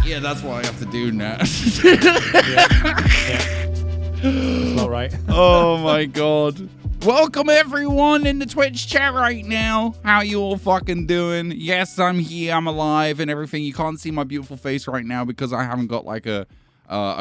Yeah, that's what I have to do now. It's not right. Oh my god. Welcome everyone in the Twitch chat right now. How you all fucking doing? Yes, I'm here, I'm alive and everything. You can't see my beautiful face right now because I haven't got like a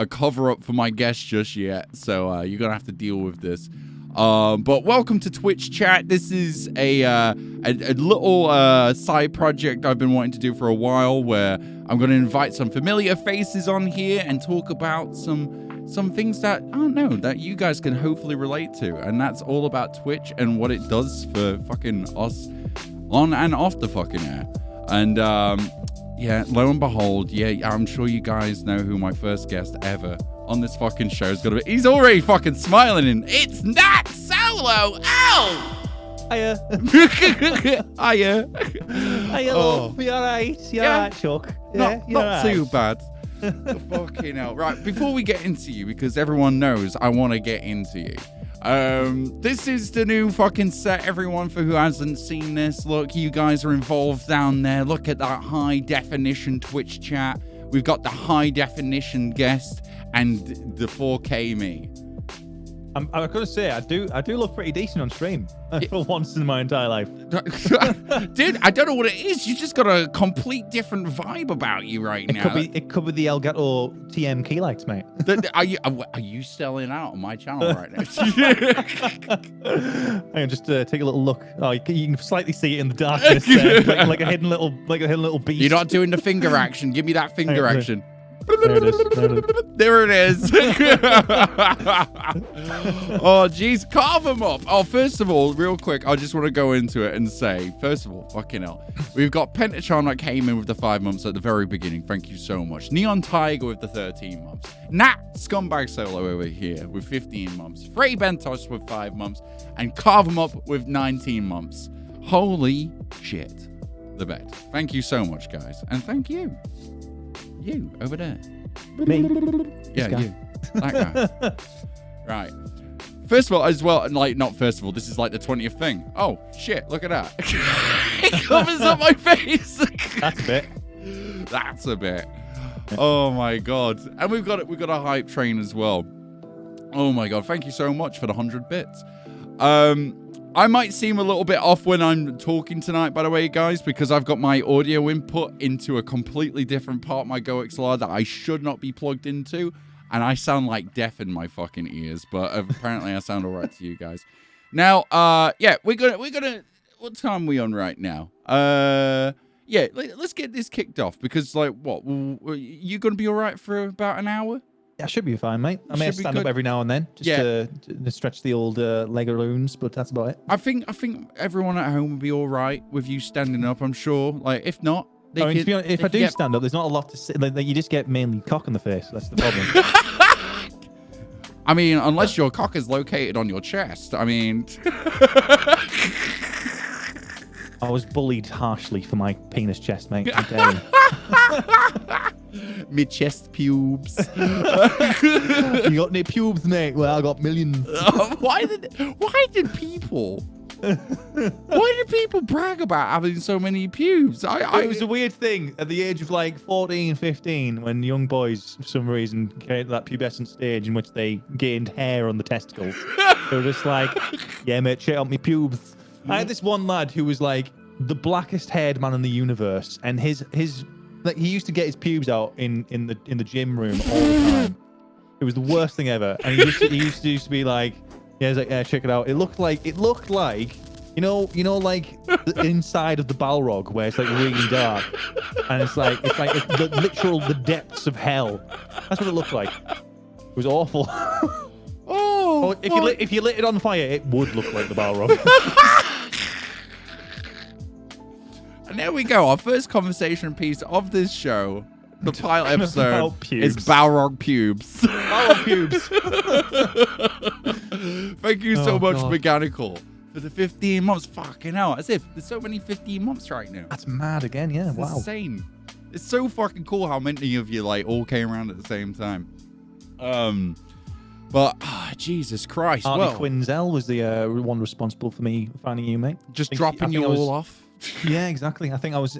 cover up for my guest just yet. So you're gonna have to deal with this. But welcome to Twitch chat. This is a little side project I've been wanting to do for a while, where I'm going to invite some familiar faces on here and talk about some things that, I don't know, that you guys can hopefully relate to. And that's all about Twitch and what it does for fucking us on and off the fucking air. And yeah, lo and behold, yeah, I'm sure you guys know who my first guest ever on this fucking show is gonna be. He's already fucking smiling, and it's NatSolo. Ow! Hiya. Hiya. Hiya, love. You alright? You alright, Chuck? Yeah, not too bad. Fucking hell. Right, before we get into you, because everyone knows I want to get into you. This is the new fucking set, everyone, for who hasn't seen this. Look, you guys are involved down there. Look at that high definition Twitch chat. We've got the high definition guest and the 4K me. I'm gonna say I do look pretty decent on stream for once in my entire life. Dude, I don't know what it is. You just got a complete different vibe about you right now. It could be the Elgato TM key lights, mate. Are you selling out on my channel right now? I can just take a little look. Oh, you can slightly see it in the darkness, like a hidden little beast. You're not doing the finger action. Give me that finger action. There it is. There it is. Oh, jeez. Carve them up. Oh, first of all, real quick, I just want to go into it and say, first of all, fucking hell. We've got Pentachon that came in with the 5 months at the very beginning. Thank you so much. Neon Tiger with the 13 months. Nat Scumbag Solo over here with 15 months. Frey Bentos with 5 months. And Carve them up with 19 months. Holy shit. The bet. Thank you so much, guys. And thank you. You over there. Me. Yeah, you. That guy. Right. First of all, as well, like, not first of all, this is like the 20th thing. Oh, shit, look at that. It covers up my face. That's a bit. That's a bit. Oh my god. And we've got a hype train as well. Oh my god, thank you so much for the 100 bits. I might seem a little bit off when I'm talking tonight, by the way, guys, because I've got my audio input into a completely different part of my GoXLR that I should not be plugged into, and I sound like deaf in my fucking ears, but apparently I sound all right to you guys. Now, yeah, we're gonna. What time are we on right now? Yeah, let's get this kicked off because, like, what? You gonna be all right for about an hour? Yeah, I should be fine, mate. I may stand up every now and then just to stretch the old leg-a-loons, but that's about it. I think everyone at home will be all right with you standing up, I'm sure. Like, if not, to be honest, if I do stand up, there's not a lot to say. Like, you just get mainly cock in the face. That's the problem. I mean, unless your cock is located on your chest. I mean... I was bullied harshly for my penis chest, mate. I'm telling you. Me chest pubes. You got any pubes, mate? Well, I got millions. Why did people brag about having so many pubes? It was a weird thing at the age of like 14, 15, when young boys, for some reason, came to that pubescent stage in which they gained hair on the testicles. They were just like, yeah, mate, check out my pubes. I had this one lad who was like the blackest haired man in the universe, and his like he used to get his pubes out in the gym room all the time. It was the worst thing ever. And he used to be like, yeah, he's like, yeah, check it out. It looked like you know, like the inside of the Balrog where it's like really dark, and it's like the depths of hell. That's what it looked like. It was awful. Oh, if you lit it on fire, it would look like the Balrog. And there we go. Our first conversation piece of this show, the pilot episode, is Balrog pubes. Balrog pubes. Thank you so much, Mechanical, for the 15 months. Fucking hell. As if there's so many 15 months right now. That's mad again, yeah. Wow. Insane. It's so fucking cool how many of you like all came around at the same time. But Jesus Christ. Arnie Quinzel was the one responsible for me finding you, mate. Just dropping you all off. Yeah, exactly. I think I was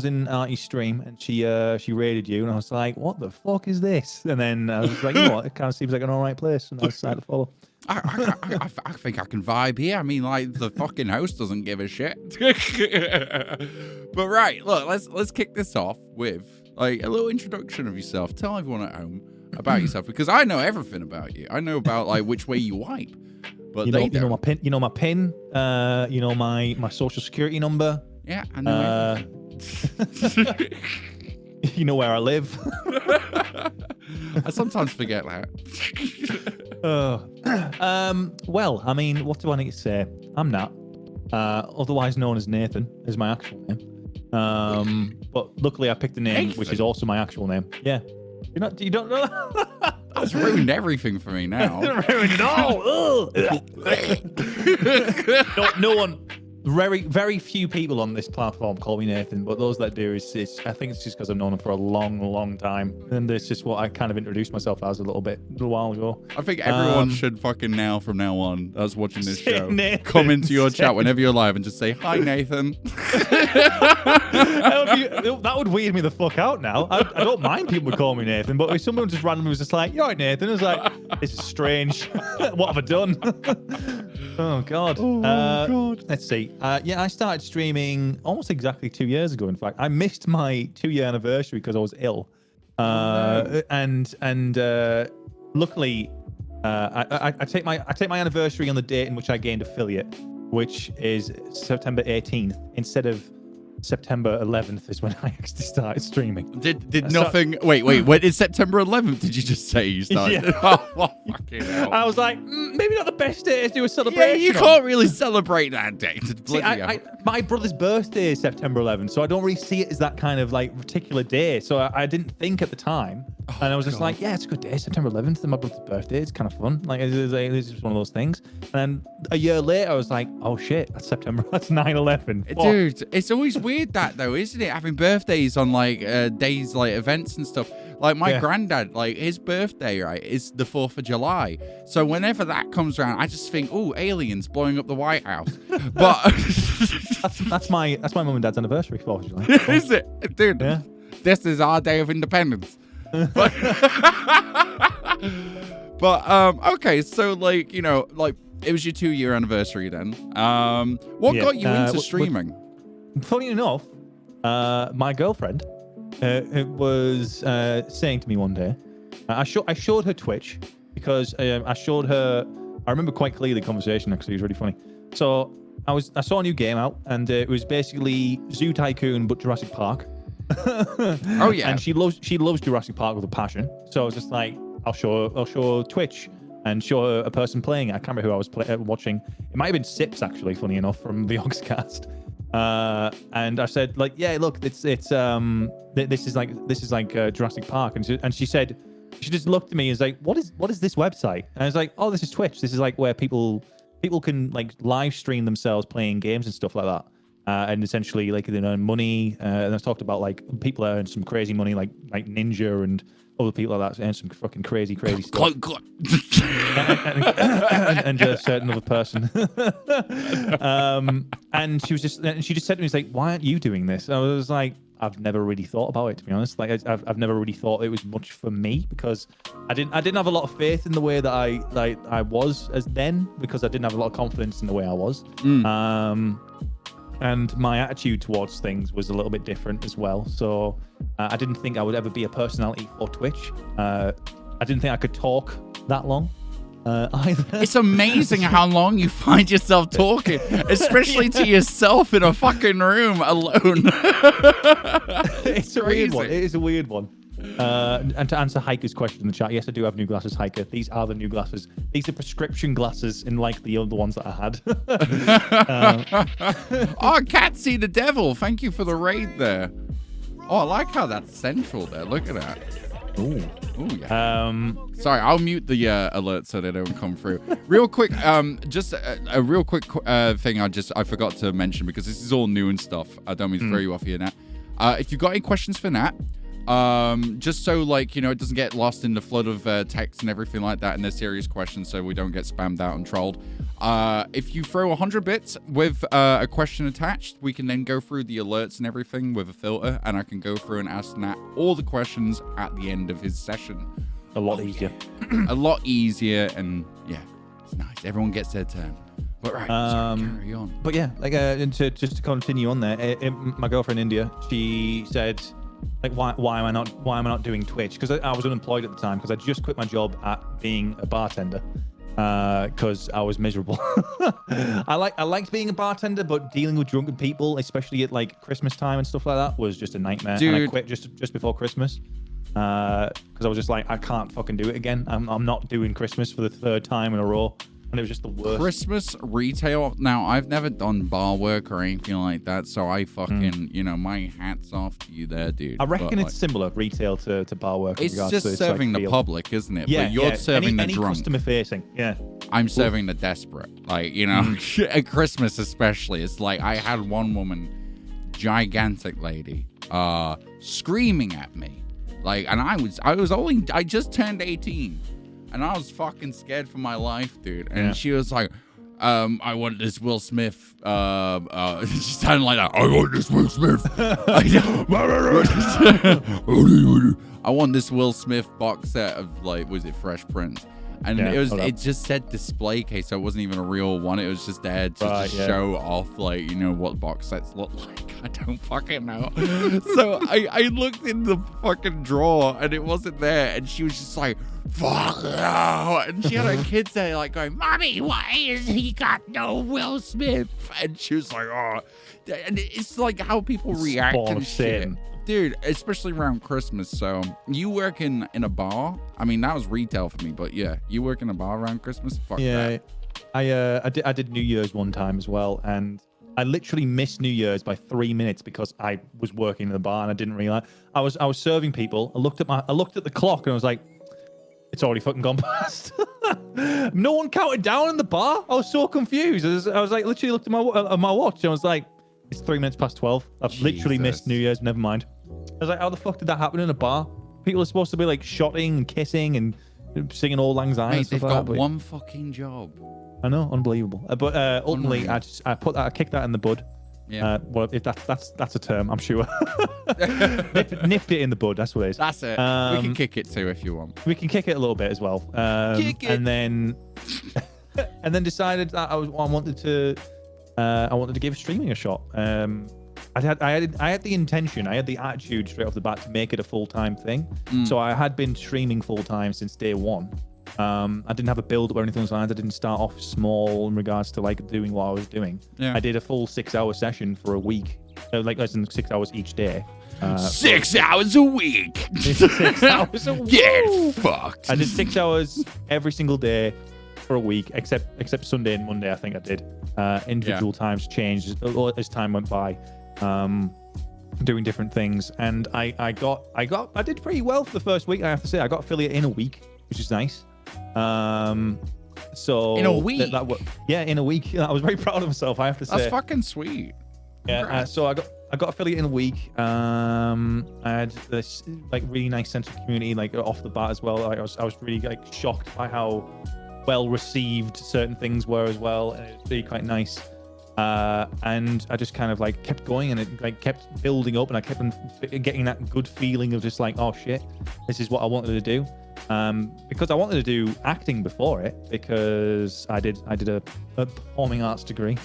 in Artie's stream, and she raided you, and I was like, "What the fuck is this?" And then I was like, "You know what? It kind of seems like an alright place," and I decided to follow. I think I can vibe here. I mean, like, the fucking host doesn't give a shit. But right, look, let's kick this off with like a little introduction of yourself. Tell everyone at home about yourself, because I know everything about you. I know about like which way you wipe, but you know my pin. You know my pin. You know my social security number. Yeah, I know. You know where I live. I sometimes forget that. Well, I mean, what do I need to say? I'm Nat, otherwise known as Nathan, is my actual name. But luckily I picked a name which is also my actual name. Yeah. You don't know that? That's ruined everything for me now. Ruined it all. No one. Very few people on this platform call me Nathan, but those that do, I think it's just because I've known them for a long, long time, and it's just what I kind of introduced myself as a little while ago. I think everyone should fucking from now on, that's watching this show, Nathan, come into your chat whenever you're live and just say, "Hi, Nathan." That would weird me the fuck out now. I don't mind people call me Nathan, but if someone just randomly was just like, "You're right, Nathan," I was like, "This is strange. What have I done?" Oh God. God. Let's see. Yeah, I started streaming almost exactly 2 years ago. In fact, I missed my 2-year anniversary because I was ill. And luckily, I take my anniversary on the date in which I gained affiliate, which is September 18th instead of September 11th is when I actually started streaming. Did nothing? Wait. When is September 11th? Did you just say you started? Yeah. Oh, fucking hell. I was like, maybe not the best day to do a celebration. Yeah, you can't really celebrate that day. See, my brother's birthday is September 11th, so I don't really see it as that kind of like particular day. So I didn't think at the time, and I was just like, yeah, it's a good day, September 11th, and my brother's birthday. It's kind of fun. Like it's just one of those things. And then a year later, I was like, oh shit, that's September. That's 9/11. Dude, it's always weird that though, isn't it? Having birthdays on like days like events and stuff. Like my granddad, like his birthday, right, is the 4th of July. So whenever that comes around, I just think, oh, aliens blowing up the White House. But that's my mum and dad's anniversary, 4th of July. Is it, dude? Yeah. This is our day of independence. But, okay, so like it was your 2-year anniversary then. What got you into streaming? Funny enough, my girlfriend was saying to me one day, I showed her Twitch because I showed her. I remember quite clearly the conversation actually. It was really funny. So I saw a new game out, and it was basically Zoo Tycoon but Jurassic Park. Oh yeah, and she loves Jurassic Park with a passion. So I was just like, I'll show Twitch and show her a person playing it. I can't remember who I was watching. It might have been Sips actually, funny enough, from the Oxcast. And I said like, yeah, look, this is like Jurassic Park, and she said, she just looked at me and was like, what is this website? And I was like, oh, this is Twitch. This is like where people can like live stream themselves playing games and stuff like that. And essentially like they earn money. And I talked about like people that earn some crazy money, like Ninja and other people like that earn some fucking crazy stuff. and a certain other person. And she just said to me, like, why aren't you doing this? And I was like, I've never really thought about it, to be honest. Like I've never really thought it was much for me, because I didn't have a lot of faith in the way that I was as then, because I didn't have a lot of confidence in the way I was. And my attitude towards things was a little bit different as well. So I didn't think I would ever be a personality for Twitch. I didn't think I could talk that long either. It's amazing how long you find yourself talking, especially to yourself in a fucking room alone. It's a weird one. It is a weird one. And to answer Hiker's question in the chat, yes, I do have new glasses, Hiker. These are the new glasses. These are prescription glasses, unlike the other ones that I had. Oh, Cat See the Devil. Thank you for the raid there. Oh, I like how that's central there. Look at that. Ooh, yeah. Sorry, I'll mute the alerts so they don't come through. Real quick, just a real quick thing I forgot to mention, because this is all new and stuff. I don't mean to throw you off here, Nat. If you've got any questions for Nat, just so like, it doesn't get lost in the flood of text and everything like that, and there's serious questions, so we don't get spammed out and trolled. If you throw 100 bits with a question attached, we can then go through the alerts and everything with a filter, and I can go through and ask Nat all the questions at the end of his session. A lot easier. A lot easier, and yeah, it's nice. Everyone gets their turn. But right, carry on. But yeah, like just to continue on there, my girlfriend in India, she said, like, why am I not doing Twitch? Because I was unemployed at the time, because I just quit my job at being a bartender, because I was miserable. I liked being a bartender, but dealing with drunken people, especially at like Christmas time and stuff like that, was just a nightmare. Dude. And I quit just before Christmas. Because I was just like, I can't fucking do it again. I'm not doing Christmas for the third time in a row, and it was just the worst. Christmas retail. Now, I've never done bar work or anything like that, so I fucking, my hat's off to you there, dude. I reckon but, it's similar retail to bar work. It's just serving the public, isn't it? Yeah, but you're serving any the drunk. customer facing. Yeah, I'm serving the desperate. Like, at Christmas especially, it's like I had one woman, gigantic lady, screaming at me. Like, and I just turned 18, and I was fucking scared for my life, dude. And she was like, I want this Will Smith, she sounded like that. I want this Will Smith. I want this Will Smith box set of, like, was it Fresh Prince? And it just said display case, so it wasn't even a real one. It was just there to show off, like, what box sets look like. I don't fucking know. So I looked in the fucking drawer, and it wasn't there. And she was just like, fuck no. And she had her kids there, like, going, Mommy, why is he got no Will Smith? And she was like, oh. And it's like how people react to shit. Dude, especially around Christmas. So you work in a bar? I mean, that was retail for me, but yeah, you work in a bar around Christmas? Fuck that. I did New Year's one time as well, and I literally missed New Year's by 3 minutes because I was working in the bar and I didn't realize. I was serving people. I looked at the clock and I was like, it's already fucking gone past. No one counted down in the bar. I was so confused. I was like, literally looked at my watch and I was like, it's 3 minutes past 12. I've literally missed New Year's. Never mind. I was like, how the fuck did that happen in a bar? People are supposed to be like shotting and kissing and singing Auld Lang Syne. Mate, they've got one fucking job. I know, unbelievable. But ultimately, I kicked that in the bud. Yeah. Well, if that's a term, I'm sure. Nipped it in the bud. That's what it is. That's it. We can kick it too if you want. We can kick it a little bit as well. Kick it. And then decided that I wanted to give streaming a shot. I had the intention, I had the attitude straight off the bat to make it a full-time thing. So I had been streaming full-time since day one. I didn't have a build-up or anything like that. I didn't start off small in regards to like doing what I was doing. Yeah. I did a full 6-hour session for a week, like less than 6 hours each day. 6 hours a week. 6 hours a week. Get fucked. I did 6 hours every single day for a week, except Sunday and Monday. I think I did. Individual times changed as time went by. Doing different things, and I did pretty well for the first week. I have to say, I got affiliate in a week, which is nice. So in a week, in a week. I was very proud of myself. I have to say, that's fucking sweet. Yeah. So I got affiliate in a week. I had this like really nice sense of community, like off the bat as well. I was really like shocked by how well received certain things were as well, and it was really quite nice. And I just kind of like kept going, and it like kept building up, and I kept getting that good feeling of just like, oh shit, this is what I wanted to do. Because I wanted to do acting before it, because I did a performing arts degree.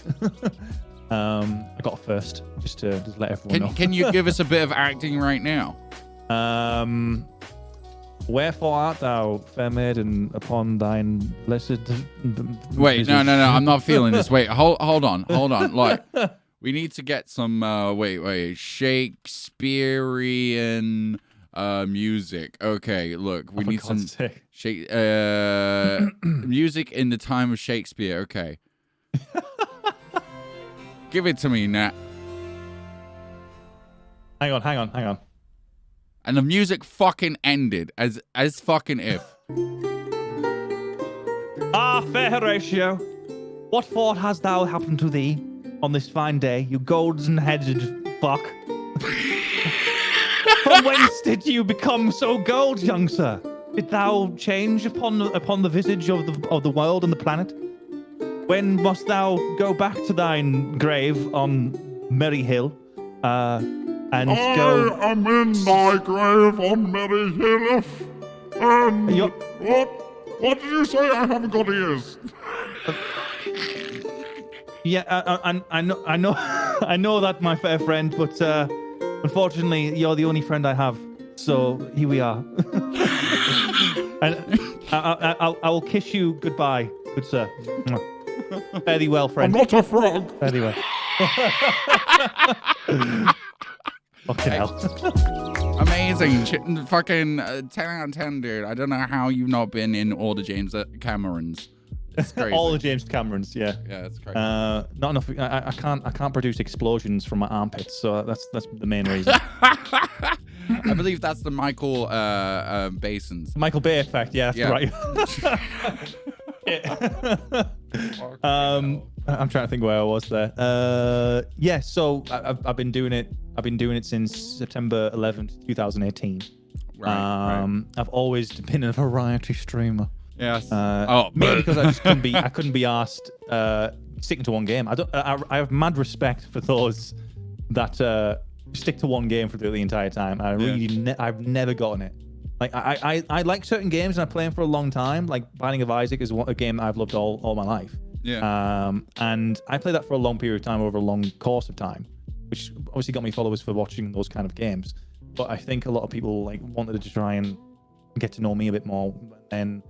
I got first, just to let everyone know. Can you give us a bit of acting right now? Wherefore art thou, fair maiden, upon thine blessed... Wait, no, I'm not feeling this. Wait, hold on. Like, we need to get some, Shakespearean music. Okay, look, we need some music in the time of Shakespeare. Okay. Give it to me, Nat. Hang on. And the music fucking ended as fucking if. Ah, fair Horatio, what thought has thou happened to thee on this fine day, you golden-headed fuck? From whence did you become so gold, young sir? Did thou change upon the visage of the world and the planet? When must thou go back to thine grave on Merry Hill, and go? I am in my grave on Merry Hill. What did you say? I haven't got ears. Yeah, I know, I know that, my fair friend, but unfortunately, you're the only friend I have. So here we are. And I will kiss you goodbye, good sir. Fare thee well, friend. I'm not a frog. Fare thee well. Fucking hell. Amazing. Fucking 10 out of 10, dude. I don't know how you've not been in all the James Camerons. It's crazy. All the James Camerons, yeah. Yeah, it's crazy. Not enough. I can't produce explosions from my armpits, so that's the main reason. I believe that's the Michael Basins. Michael Bay effect. Yeah, that's right. I'm trying to think where I was there. Yeah. So I've been doing it. I've been doing it since September 11th, 2018. Right. I've always been a variety streamer. Yes. Maybe because I just couldn't be asked sticking to one game. I have mad respect for those that stick to one game for the entire time. I've never gotten it. Like I like certain games and I play them for a long time. Like Binding of Isaac is a game I've loved all my life. Yeah. And I played that for a long period of time over a long course of time, which obviously got me followers for watching those kind of games. But I think a lot of people like wanted to try and get to know me a bit more, and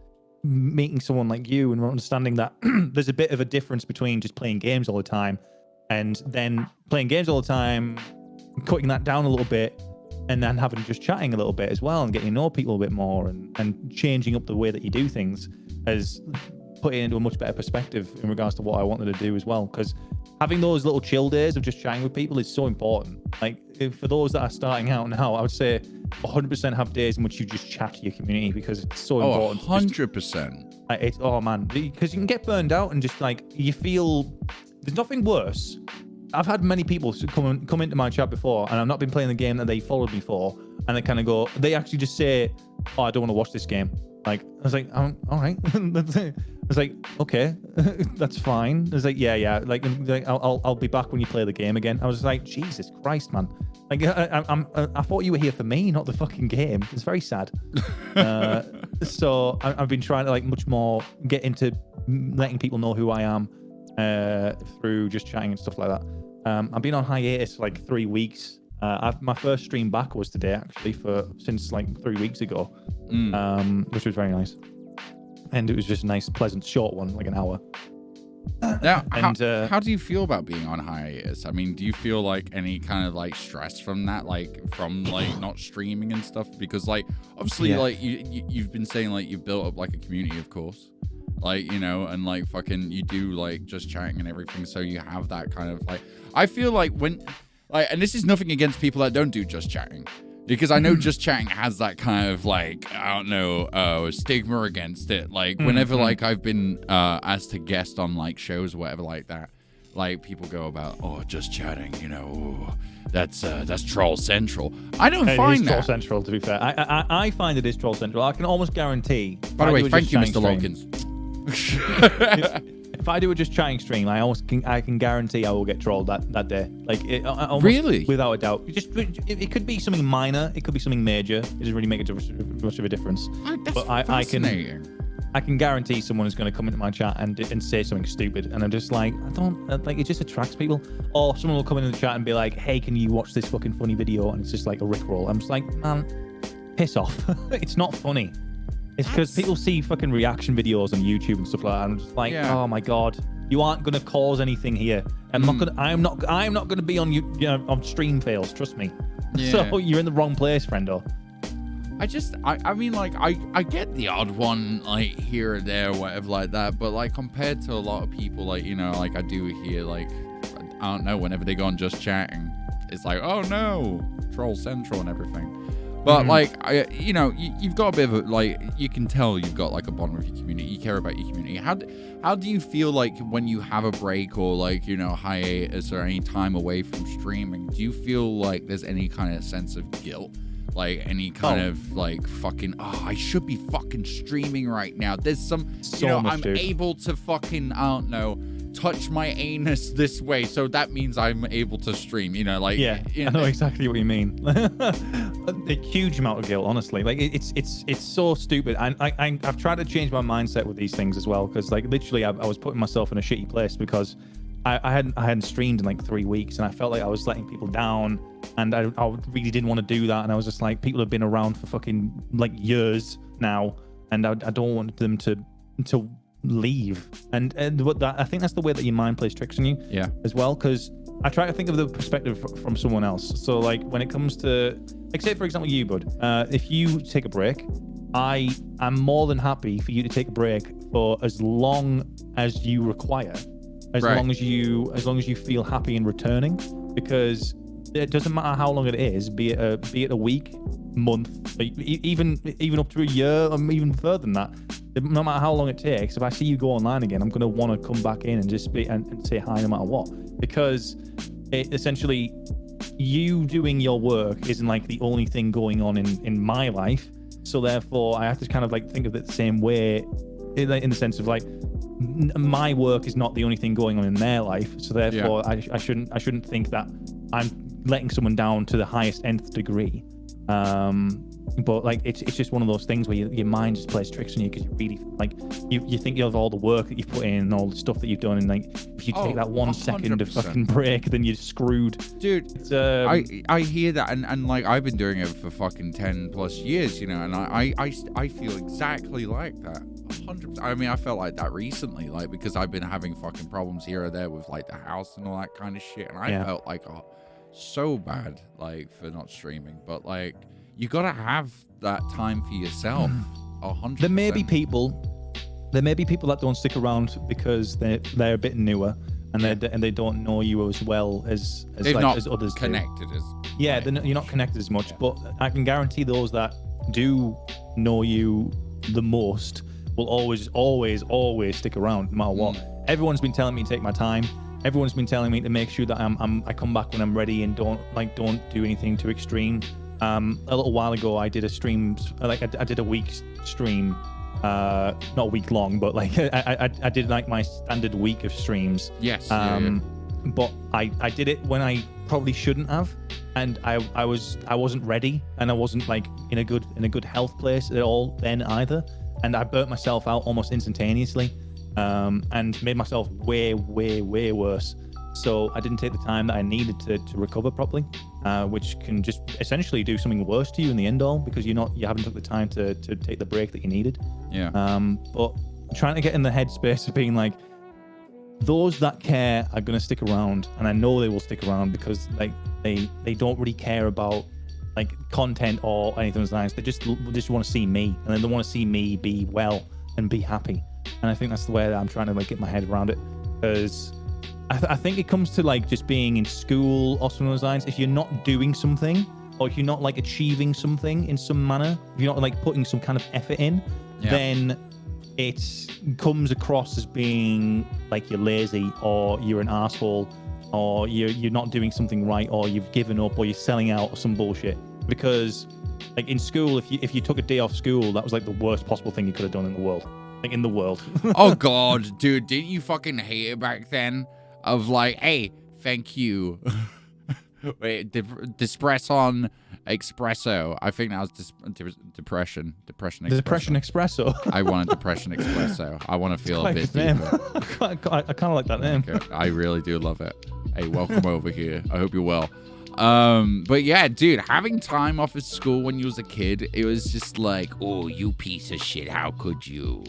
meeting someone like you and understanding that there's a bit of a difference between just playing games all the time and then playing games all the time, cutting that down a little bit, and then having just chatting a little bit as well and getting to know people a bit more and changing up the way that you do things has put it into a much better perspective in regards to what I wanted to do as well. Because having those little chill days of just chatting with people is so important. Like for those that are starting out now, I would say 100% have days in which you just chat to your community because it's so important. 100%. Oh man, because you can get burned out and just like you feel there's nothing worse. I've had many people come into my chat before, and I've not been playing the game that they followed me for, and they kind of go, they actually just say, "Oh, I don't want to watch this game." Like I was like, "All right." I was like, "Okay, that's fine." I was like, "Yeah." Like I'll be back when you play the game again. I was like, "Jesus Christ, man!" Like I thought you were here for me, not the fucking game. It's very sad. So I've been trying to like much more get into letting people know who I am through just chatting and stuff like that. I've been on hiatus for like 3 weeks. My first stream back was today, actually, since like 3 weeks ago, which was very nice. And it was just a nice, pleasant, short one, like an hour. Now, how do you feel about being on hiatus? I mean, do you feel like any kind of like stress from that, like from like not streaming and stuff? Because like obviously, like you've been saying like you've built up like a community, of course. Like, you know, and like fucking you do like just chatting and everything, so you have that kind of like I feel like when like, and this is nothing against people that don't do just chatting, because I know just chatting has that kind of like, I don't know, stigma against it. Like whenever like I've been asked to guest on like shows or whatever like that, like people go about, oh, just chatting, you know, that's troll central. I don't find that troll central, to be fair. I find it is troll central. I can almost guarantee. By the way, thank you, Mr. Logins. If I do a just chatting stream, I can guarantee I will get trolled that day. Like almost, really, without a doubt. It could be something minor, it could be something major. It doesn't really make much of a difference. That's but fascinating. I can guarantee someone is going to come into my chat and say something stupid, and I'm just like, I don't like. It just attracts people. Or someone will come into the chat and be like, "Hey, can you watch this fucking funny video?" And it's just like a rickroll. I'm just like, man, piss off. It's not funny. It's because people see fucking reaction videos on YouTube and stuff like that. I'm just like, oh my god, you aren't gonna cause anything here. I'm not gonna be on on stream fails. Trust me. Yeah. So you're in the wrong place, friendo. I mean, like, I get the odd one, like, here or there, or whatever, like that, but, like, compared to a lot of people, like, you know, like, I do hear, like, I don't know, whenever they go on just chatting, it's like, oh, no, Troll Central and everything. But like, you've got a bit of a, like, you can tell you've got like a bond with your community. You care about your community. How do you feel like when you have a break or like, hiatus or any time away from streaming? Do you feel like there's any kind of sense of guilt? Like any kind of like fucking, I should be fucking streaming right now. There's some, I'm able to fucking, I don't know, touch my anus this way, so that means I'm able to stream. I know exactly what you mean. A huge amount of guilt, honestly. Like it's so stupid. And I've tried to change my mindset with these things as well, because like literally I was putting myself in a shitty place because I hadn't streamed in like 3 weeks, and I felt like I was letting people down, and I really didn't want to do that. And I was just like, people have been around for fucking like years now, and I don't want them to leave. And I think that's the way that your mind plays tricks on you, as well. Because I try to think of the perspective from someone else. So like when it comes to, like, say for example you, bud, if you take a break, I am more than happy for you to take a break for as long as you require. As long as you feel happy in returning, because it doesn't matter how long it is, be it a week, month, even up to a year, or even further than that. No matter how long it takes, if I see you go online again, I'm gonna want to come back in and just and say hi no matter what, because essentially you doing your work isn't like the only thing going on in my life. So therefore, I have to kind of like think of it the same way, in the sense of like, my work is not the only thing going on in their life, so therefore I shouldn't think that I'm letting someone down to the highest nth degree. But like it's just one of those things where your mind just plays tricks on you, because you really like you think of all the work that you've put in and all the stuff that you've done, and like if you take that 1 second of fucking break, then you're screwed, dude. I hear that, and like I've been doing it for fucking 10 plus years, and I feel exactly like that. 100%. I mean, I felt like that recently, like, because I've been having fucking problems here or there with like the house and all that kind of shit, and I felt like so bad, like, for not streaming. But like, you gotta have that time for yourself. 100%. There may be people that don't stick around because they're a bit newer, and they don't know you as well as others connected do. You're not connected as much. But I can guarantee those that do know you the most will always stick around no matter what. Everyone's been telling me to take my time. Everyone's been telling me to make sure that I come back when I'm ready, and don't do anything too extreme. A little while ago, I did a stream, like I did a week stream, not a week long, but like I did like my standard week of streams. Yes. But I did it when I probably shouldn't have, and I wasn't ready, and I wasn't like in a good health place at all then either, and I burnt myself out almost instantaneously, and made myself way worse. So I didn't take the time that I needed to recover properly, which can just essentially do something worse to you in the end all, because you haven't took the time to take the break that you needed. But trying to get in the headspace of being like, those that care are going to stick around, and I know they will stick around, because like they don't really care about like content or anything nice. They just want to see me, and then they want to see me be well and be happy. And I think that's the way that I'm trying to like get my head around it, because I think it comes to like just being in school or some of those lines. If you're not doing something, or if you're not like achieving something in some manner, if you're not like putting some kind of effort in, then it comes across as being like you're lazy, or you're an asshole, or you're not doing something right, or you've given up, or you're selling out, or some bullshit. Because like in school, if you took a day off school, that was like the worst possible thing you could have done in the world. Like in the world. Oh god, dude, didn't you fucking hate it back then? Of like, hey, thank you. Wait, Dispresson Espresso. I think that was Depression Espresso. Depression Espresso. I want a Depression Espresso. I want to feel a bit deeper. I kind of like that name. Okay. I really do love it. Hey, welcome over here. I hope you're well. But yeah, dude, having time off of school when you was a kid, it was just like, oh, you piece of shit. How could you?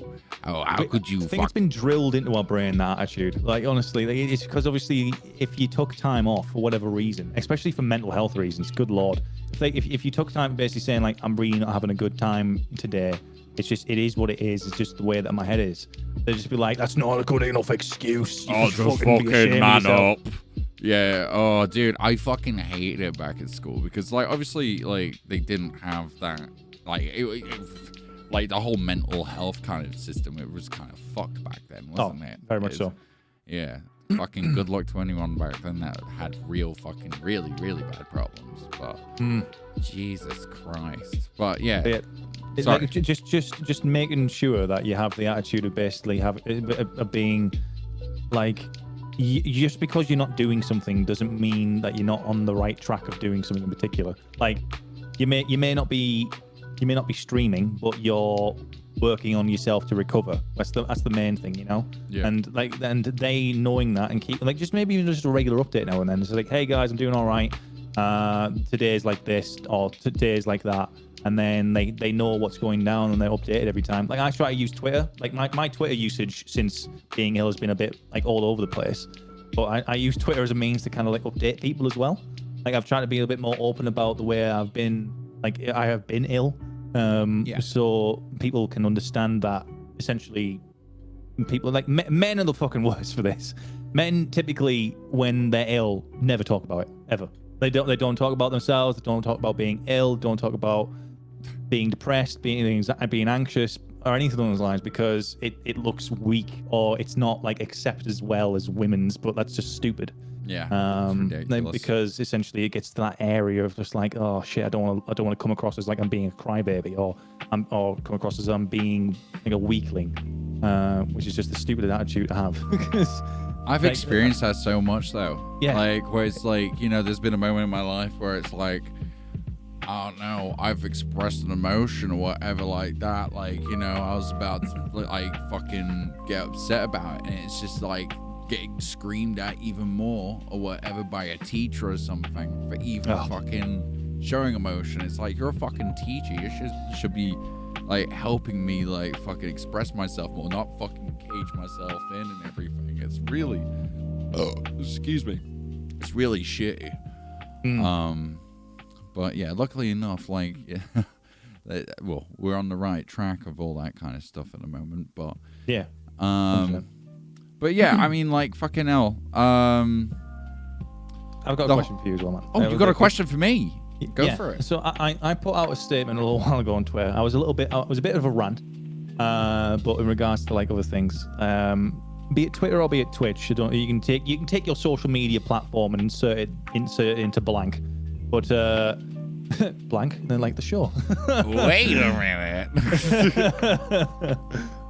Oh, how could you? I think it's been drilled into our brain, that attitude. Like, honestly, like, it's because obviously if you took time off for whatever reason, especially for mental health reasons, good Lord, if you took time basically saying like, I'm really not having a good time today, it is what it is. It's just the way that my head is. They'd just be like, that's not a good enough excuse. Oh, just fucking man up. Yeah. Oh, dude, I fucking hated it back at school because, like, obviously, like, they didn't have that, like, like the whole mental health kind of system. It was kind of fucked back then, wasn't it? Very much so. Yeah. Fucking good luck to anyone back then that had real fucking really, really bad problems. But Jesus Christ. But yeah. It's like just making sure that you have the attitude of basically of being like. Just because you're not doing something doesn't mean that you're not on the right track of doing something in particular. Like you may not be streaming, but you're working on yourself to recover. That's the main thing, you know. Yeah. And they knowing that and keep like just maybe even just a regular update now and then. It's like, hey guys, I'm doing all right. Today's like this or today's like that. And then they know what's going down and they're updated every time. Like I try to use Twitter. Like my Twitter usage since being ill has been a bit like all over the place. But I use Twitter as a means to kind of like update people as well. Like I've tried to be a bit more open about the way I've been. Like I have been ill, so people can understand that. Essentially, people like men are the fucking worst for this. Men typically, when they're ill, never talk about it ever. They don't talk about themselves. They don't talk about being ill. Don't talk about being depressed, being anxious, or anything along those lines because it looks weak or it's not like accepted as well as women's. But that's just stupid. Yeah. Because essentially it gets to that area of just like, oh shit, I don't want to come across as like I'm being a crybaby or come across as I'm being like a weakling, which is just the stupid attitude to have. Because I've experienced that so much though. Yeah. Like where it's like, you know, there's been a moment in my life where it's like, I don't know, I've expressed an emotion or whatever like that. Like, you know, I was about to like fucking get upset about it and it's just like getting screamed at even more or whatever by a teacher or something for even fucking showing emotion. It's like, you're a fucking teacher. You should be like helping me like fucking express myself more, not fucking cage myself in and everything. It's really, excuse me, it's really shitty. But yeah, luckily enough, like, yeah, well, we're on the right track of all that kind of stuff at the moment. But yeah, but yeah, I mean, like, fucking hell. I've got a question for you as well, man. Oh, you got a question for me? Go for it. So I put out a statement a little while ago on Twitter. I was a bit of a rant, but in regards to like other things, be it Twitter or be it Twitch, you can take your social media platform and insert it into blank. But blank, and then like the show. Wait a minute.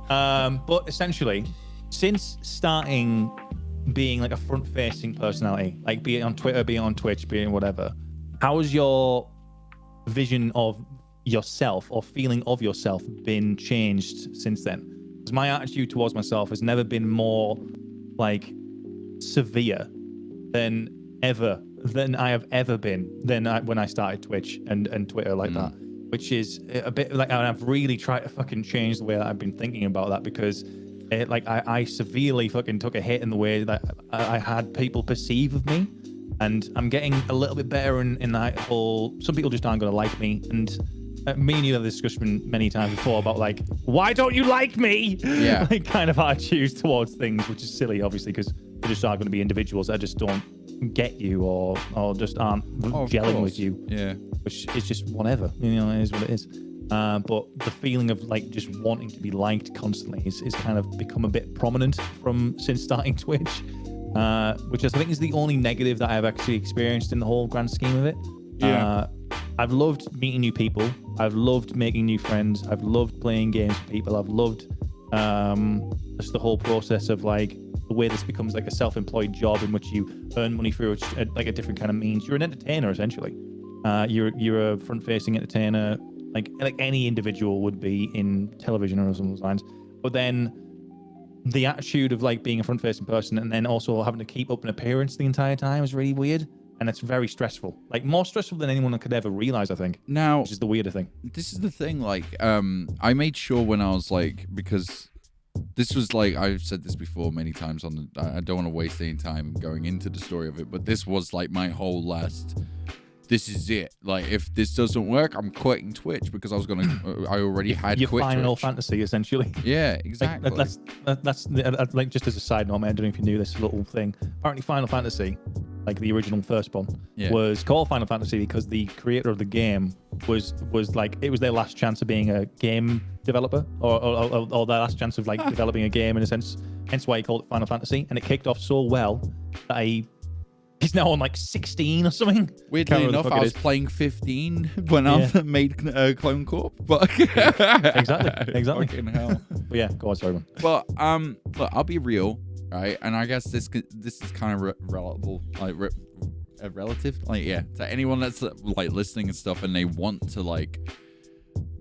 But essentially, since starting being like a front-facing personality, like be it on Twitter, be it on Twitch, be it whatever, how has your vision of yourself or feeling of yourself been changed since then? Because my attitude towards myself has never been more like severe than I have ever been when I started Twitch and Twitter like that, which is a bit like, and I've really tried to fucking change the way that I've been thinking about that because I severely fucking took a hit in the way that I had people perceive of me, and I'm getting a little bit better in that whole, some people just aren't going to like me, and me and you have this discussion many times before about like, why don't you like me? Yeah. Like kind of attitudes towards things, which is silly obviously because there just are going to be individuals that just don't get you or just aren't gelling with you, which is just whatever, you know, it is what it is. But the feeling of like just wanting to be liked constantly is kind of become a bit prominent since starting Twitch, which I think is the only negative that I've actually experienced in the whole grand scheme of it. I've loved meeting new people, I've loved making new friends, I've loved playing games with people, I've loved just the whole process of like the way this becomes like a self-employed job in which you earn money through like a different kind of means. You're an entertainer essentially. You're a front-facing entertainer, like any individual would be in television or something along those lines. But then the attitude of like being a front-facing person and then also having to keep up an appearance the entire time is really weird, and it's very stressful. Like more stressful than anyone could ever realize, I think. Now, which is the weirder thing. This is the thing. Like, I made sure when I was like, because this was like, I've said this before many times I don't want to waste any time going into the story of it, but this was like my whole last, this is it. Like, if this doesn't work, I'm quitting Twitch because I already had your quit Final Twitch. Fantasy, essentially. Yeah, exactly. Like, that's like, just as a side note, man, I don't know if you knew this little thing. Apparently Final Fantasy like the original first one, Yeah. was called Final Fantasy because the creator of the game was like, it was their last chance of being a game developer, or their last chance of like developing a game in a sense. Hence why he called it Final Fantasy, and it kicked off so well that he's now on like 16 or something. Weirdly enough, I was playing 15 when I made CloneKorp, but exactly. Fucking hell. But yeah, go on, sorry, man. But look, I'll be real, right? And I guess this is kind of relative, like, yeah, to anyone that's like listening and stuff, and they want to like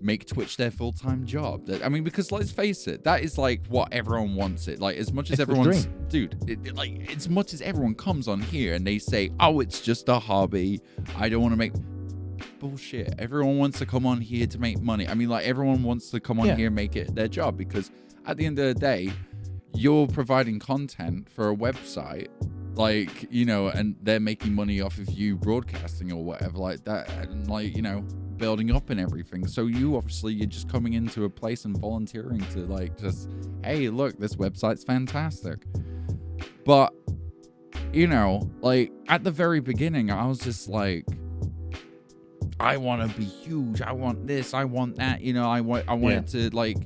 make Twitch their full-time job. I mean, because let's face it, that is like what everyone wants it. Like, as much as everyone's, dude, like, as much as everyone comes on here and they say, oh, it's just a hobby, I don't want to make bullshit. Everyone wants to come on here to make money. I mean, like, everyone wants to come on here and make it their job, because at the end of the day, you're providing content for a website, like, you know, and they're making money off of you broadcasting or whatever like that, and like, you know, building up and everything. So you're just coming into a place and volunteering to like, just, hey, look, this website's fantastic. But, you know, like, at the very beginning, I was just like, I want to be huge, I want this, I want that, you know, I want it to like,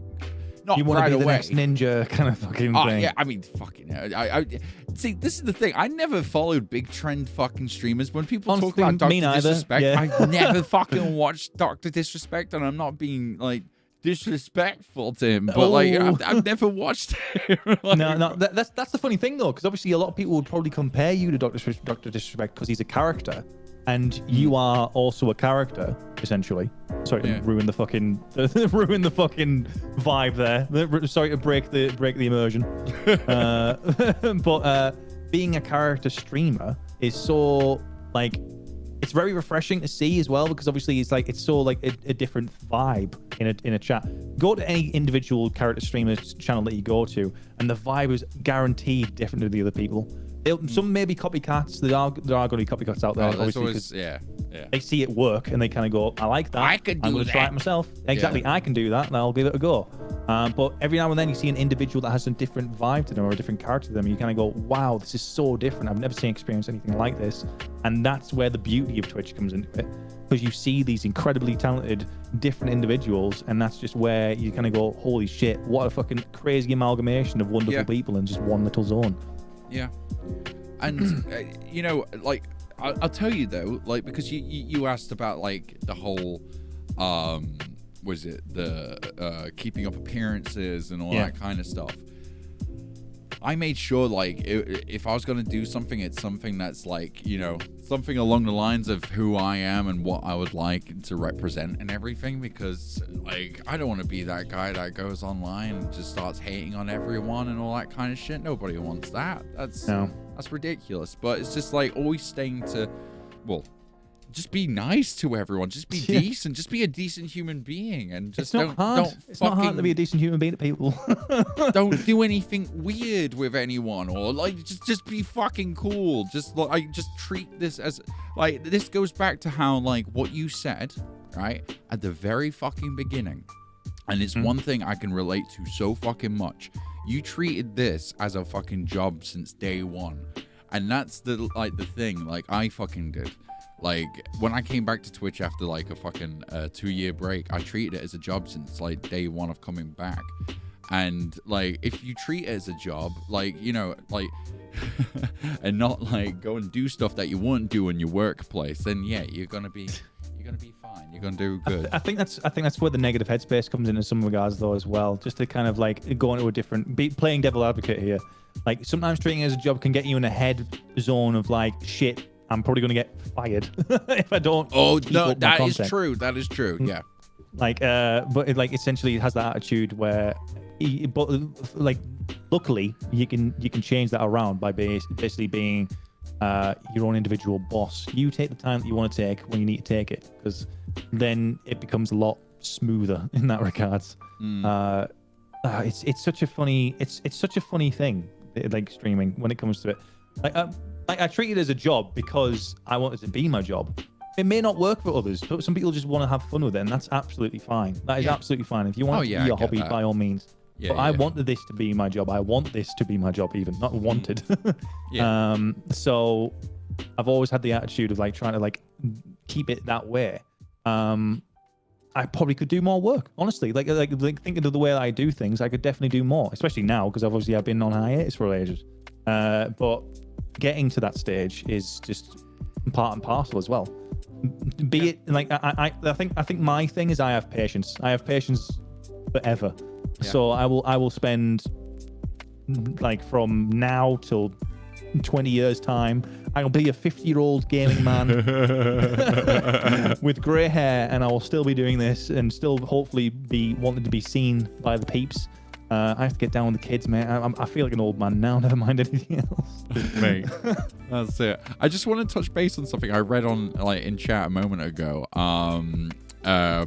not you want right to be away. the next ninja kind of fucking thing. Yeah, I mean, fucking hell. I see, this is the thing. I never followed big trend fucking streamers. When people talk about Dr. Disrespect, I never fucking watched Dr. Disrespect, and I'm not being like disrespectful to him, but like, I've never watched him. Like, no, that's the funny thing though, because obviously a lot of people would probably compare you to Dr. Disrespect because he's a character. And you are also a character, essentially. Sorry to ruin the fucking vibe there. Sorry to break the immersion. But being a character streamer is so like, it's very refreshing to see as well, because obviously it's so like a different vibe in a chat. Go to any individual character streamer's channel that you go to, and the vibe is guaranteed different to the other people. Some may be copycats. There are going to be copycats out there. Obviously, always, they see it work and they kind of go, I like that. I could do I'm going to try that. it myself. Exactly. I can do that and I'll give it a go. But every now and then you see an individual that has a different vibe to them or a different character to them. And you kind of go, wow, this is so different. I've never experienced anything like this. And that's where the beauty of Twitch comes into it. Because you see these incredibly talented, different individuals. And that's just where you kind of go, holy shit, what a fucking crazy amalgamation of wonderful people in just one little zone. Yeah. And, you know, like, I'll tell you, though, like, because you asked about, like, the whole, was it the keeping up appearances and all that kind of stuff. I made sure, like, if I was going to do something, it's something that's, like, you know, something along the lines of who I am and what I would like to represent and everything, because, like, I don't want to be that guy that goes online and just starts hating on everyone and all that kind of shit. Nobody wants that. That's ridiculous. But it's just, like, always staying to, well, just be nice to everyone. Just be decent. Just be a decent human being. And just not hard to be a decent human being to people. Don't do anything weird with anyone, or like just be fucking cool. Just treat this as like, this goes back to how, like, what you said, right, at the very fucking beginning. And it's one thing I can relate to so fucking much. You treated this as a fucking job since day one. And that's the thing, like, I fucking did. Like, when I came back to Twitch after, like, a fucking 2-year break, I treated it as a job since, like, day one of coming back. And, like, if you treat it as a job, like, you know, like, and not, like, go and do stuff that you wouldn't do in your workplace, then, yeah, you're gonna be fine. You're gonna do good. I think that's where the negative headspace comes in some regards, though, as well. Just to kind of, like, go into a different... playing devil advocate here. Like, sometimes treating it as a job can get you in a head zone of, like, shit, I'm probably going to get fired if I don't. Oh, no, that is true. That is true. Yeah. Like, but it, like, essentially it has that attitude where, but like, luckily you can change that around by basically being your own individual boss. You take the time that you want to take when you need to take it, because then it becomes a lot smoother in that regards. It's such a funny thing, like, streaming when it comes to it. Like, I treat it as a job because I want it to be my job. It may not work for others, but some people just want to have fun with it, and that's absolutely fine. That is absolutely fine. If you want it to be your hobby, by all means. But I wanted this to be my job. I want this to be my job, even not wanted. So I've always had the attitude of like trying to like keep it that way. I probably could do more work, honestly. Like thinking of the way that I do things, I could definitely do more, especially now because obviously I've been on hiatus for ages. But getting to that stage is just part and parcel as well. Be it like I think my thing is I have patience. I have patience forever. Yeah. So I will spend like from now till 20 years time, I'll be a 50-year-old gaming man with grey hair, and I will still be doing this and still hopefully be wanting to be seen by the peeps. I have to get down with the kids, mate. I feel like an old man now, never mind anything else. Mate, that's it. I just want to touch base on something I read on like in chat a moment ago.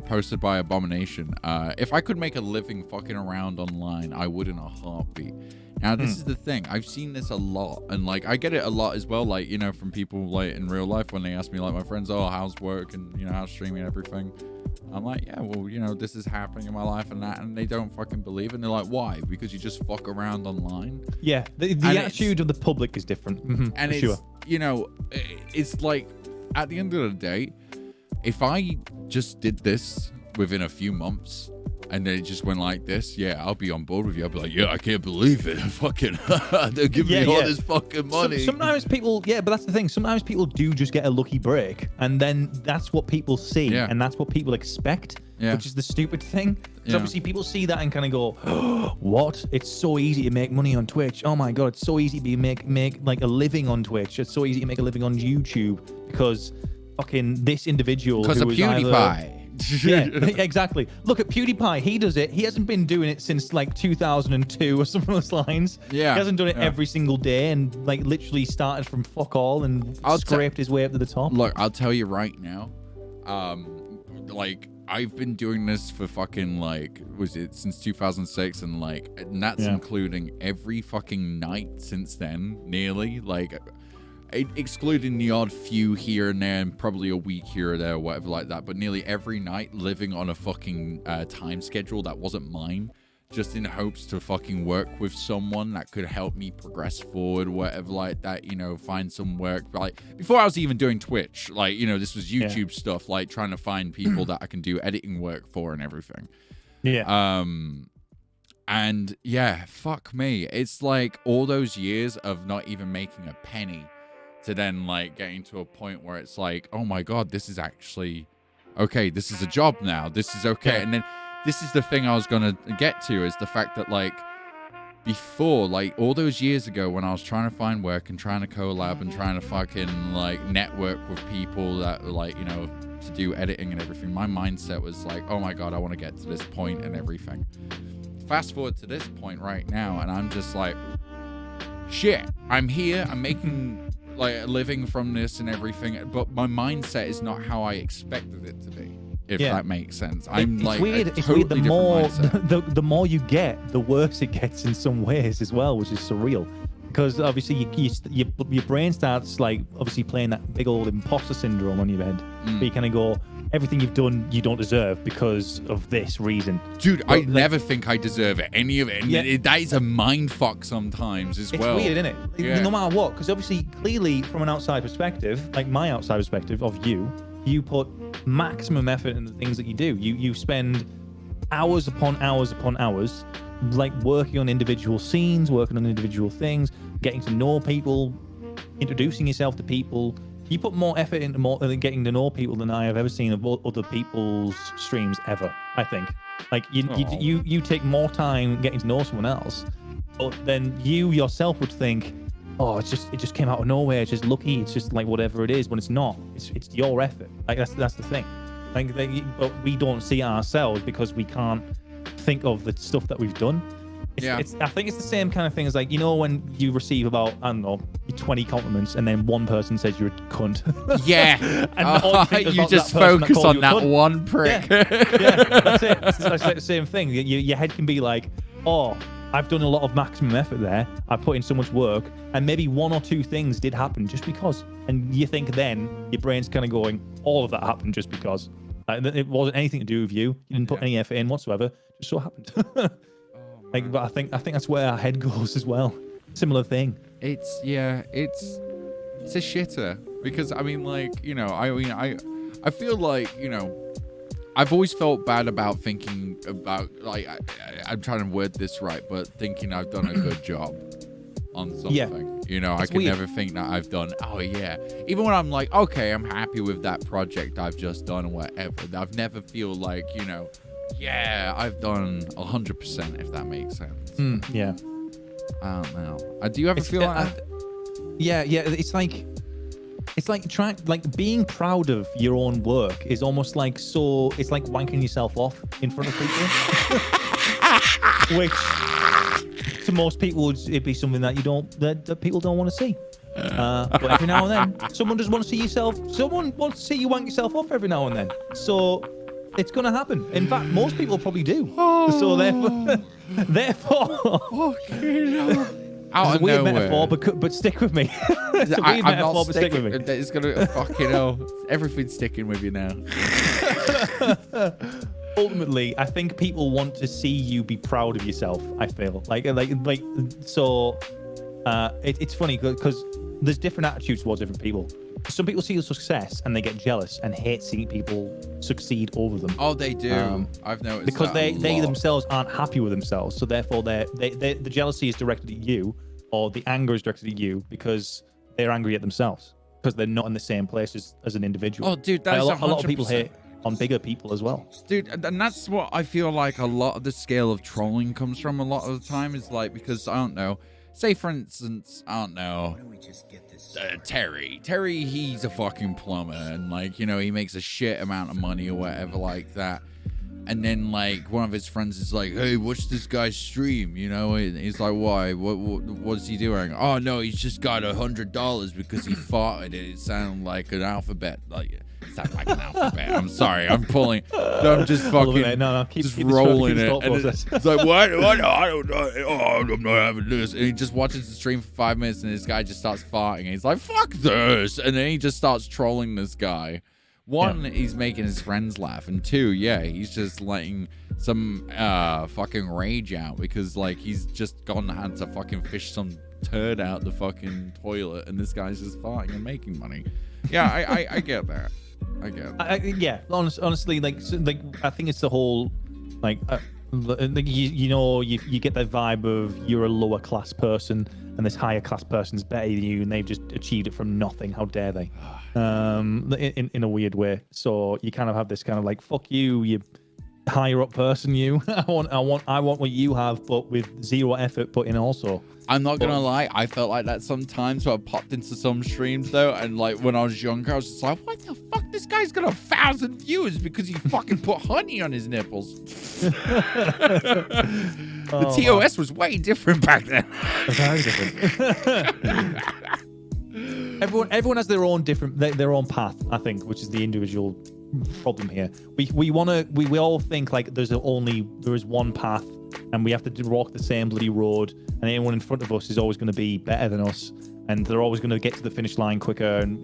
Posted by Abomination. If I could make a living fucking around online, I would in a heartbeat. Now, this is the thing. I've seen this a lot, and like I get it a lot as well. Like, you know, from people like in real life when they ask me, like my friends, "Oh, how's work and you know how's streaming and everything." I'm like, yeah, well, you know, this is happening in my life and that, and they don't fucking believe it. And they're like, why? Because you just fuck around online. Yeah, the attitude of the public is different. And it's, sure. you know, it's like at the end of the day, if I just did this within a few months and then it just went like this, yeah, I'll be on board with you. I'll be like, yeah, I can't believe it. Fucking, they're giving me all this fucking money. Sometimes people, but that's the thing. Sometimes people do just get a lucky break, and then that's what people see, and that's what people expect, which is the stupid thing. Because obviously people see that and kind of go, oh, what? It's so easy to make money on Twitch. Oh my God, it's so easy to make like a living on Twitch. It's so easy to make a living on YouTube because fucking this individual because of PewDiePie. Yeah, exactly. Look at PewDiePie. He does it. He hasn't been doing it since like 2002 or something of those lines. Yeah. He hasn't done it every single day and like literally started from fuck all and scraped his way up to the top. Look, I'll tell you right now. Like I've been doing this for fucking like, was it since 2006? And like, and that's including every fucking night since then, nearly. Like, excluding the odd few here and there and probably a week here or there or whatever like that, but nearly every night living on a fucking time schedule that wasn't mine, just in hopes to fucking work with someone that could help me progress forward, whatever like that, you know, find some work. Like before I was even doing Twitch, like, you know, this was YouTube stuff, like trying to find people that I can do editing work for and everything. And yeah, fuck me, it's like all those years of not even making a penny to then like getting to a point where it's like, oh my God, this is actually okay. This is a job now. This is okay. And then this is the thing I was going to get to, is the fact that like before, like all those years ago when I was trying to find work and trying to collab and trying to fucking like network with people that like, you know, to do editing and everything, my mindset was like, oh my God, I want to get to this point and everything. Fast forward to this point right now, and I'm just like, shit, I'm here, I'm making like a living from this and everything, but my mindset is not how I expected it to be, if that makes sense. I'm it's weird. It's weird. The more you get, the worse it gets in some ways as well, which is surreal. Because obviously your brain starts like obviously playing that big old imposter syndrome on your head. But you kind of go, everything you've done you don't deserve because of this reason. Dude, but I never think I deserve it, any of it. That is a mind fuck sometimes as well. It's weird, isn't it? No matter what, because obviously clearly from an outside perspective, like my outside perspective of you put maximum effort in the things that you do. You spend hours upon hours upon hours like working on individual scenes, working on individual things, getting to know people, introducing yourself to people. You put more effort into getting to know people than I have ever seen of other people's streams ever, I think. Like you take more time getting to know someone else, but then you yourself would think, oh, it just came out of nowhere. It's just lucky. It's just like whatever it is, when it's not. It's your effort. Like that's the thing. Like, but we don't see it ourselves because we can't think of the stuff that we've done. I think it's the same kind of thing as like, you know, when you receive about, I don't know, 20 compliments and then one person says you're a cunt. Yeah. And you just focus on that one prick. Yeah, that's it. It's like the same thing. Your head can be like, oh, I've done a lot of maximum effort there. I put in so much work, and maybe one or two things did happen just because. And you think then your brain's kind of going, all of that happened just because. It wasn't anything to do with you. You didn't put any effort in whatsoever. It just so happened. But I think that's where our head goes as well. Similar thing. It's it's a shitter because I mean, like, you know, I feel like, you know, I've always felt bad about thinking about, like, I'm trying to word this right, but thinking I've done a good job on something. Yeah. You know, I can never think that I've done, oh yeah. Even when I'm like, okay, I'm happy with that project I've just done or whatever. I've never feel like, you know, yeah, I've done 100%, if that makes sense. Yeah. I don't know. Do you ever feel like that? Yeah. It's like being proud of your own work is almost like it's like wanking yourself off in front of people. Which to most people it'd be something that that people don't want to see. But every now and then someone just wants to see someone wants to see you wank yourself off every now and then. So it's gonna happen. In fact, most people probably do. So therefore Out of weird nowhere. metaphor, but stick with me. It's a weird metaphor, but stick with me. It's gonna fucking hell. Everything's sticking with you now. Ultimately, I think people want to see you be proud of yourself. I feel so. It's funny because there's different attitudes towards different people. Some people see your success and they get jealous and hate seeing people succeed over them. Oh, they do. I've noticed because that they themselves aren't happy with themselves, so therefore the jealousy is directed at you, or the anger is directed at you because they're angry at themselves because they're not in the same place as an individual. Oh, dude, that's a lot of people hate on bigger people as well. Dude, and that's what I feel like a lot of the scale of trolling comes from a lot of the time is like, because I don't know, say for instance, I don't know, Terry, he's a fucking plumber and like, you know, he makes a shit amount of money or whatever like that. And then like one of his friends is like, hey, watch this guy's stream, you know? And he's like, why? What's he doing? Oh no, he's just got $100 because he farted and it sounded like an alphabet. Like, sound like an alphabet. I'm sorry, I'm just fucking keep rolling it. And it's like, what? I don't know. Oh, I'm not having this. And he just watches the stream for 5 minutes and this guy just starts farting. And he's like, fuck this. And then he just starts trolling this guy. One, he's making his friends laugh, and two, he's just letting some fucking rage out because like he's just gone and had to fucking fish some turd out the fucking toilet, and this guy's just farting and making money. Yeah, I get that. I get that. Honestly, like I think it's the whole like you get that vibe of you're a lower class person and this higher class person's better than you and they've just achieved it from nothing. How dare they? In a weird way. So you kind of have this kind of like, fuck you higher up person, you. I want what you have, but with zero effort put in also. I'm not gonna lie, I felt like that sometimes when I popped into some streams though, and like when I was younger, I was just like, what the fuck? This guy's got 1,000 views because he fucking put honey on his nipples. The TOS was way different back then. Very different. Everyone has their own path, I think, which is the individual problem here. We all think like there is one path and we have to walk the same bloody road, and anyone in front of us is always going to be better than us, and they're always going to get to the finish line quicker, and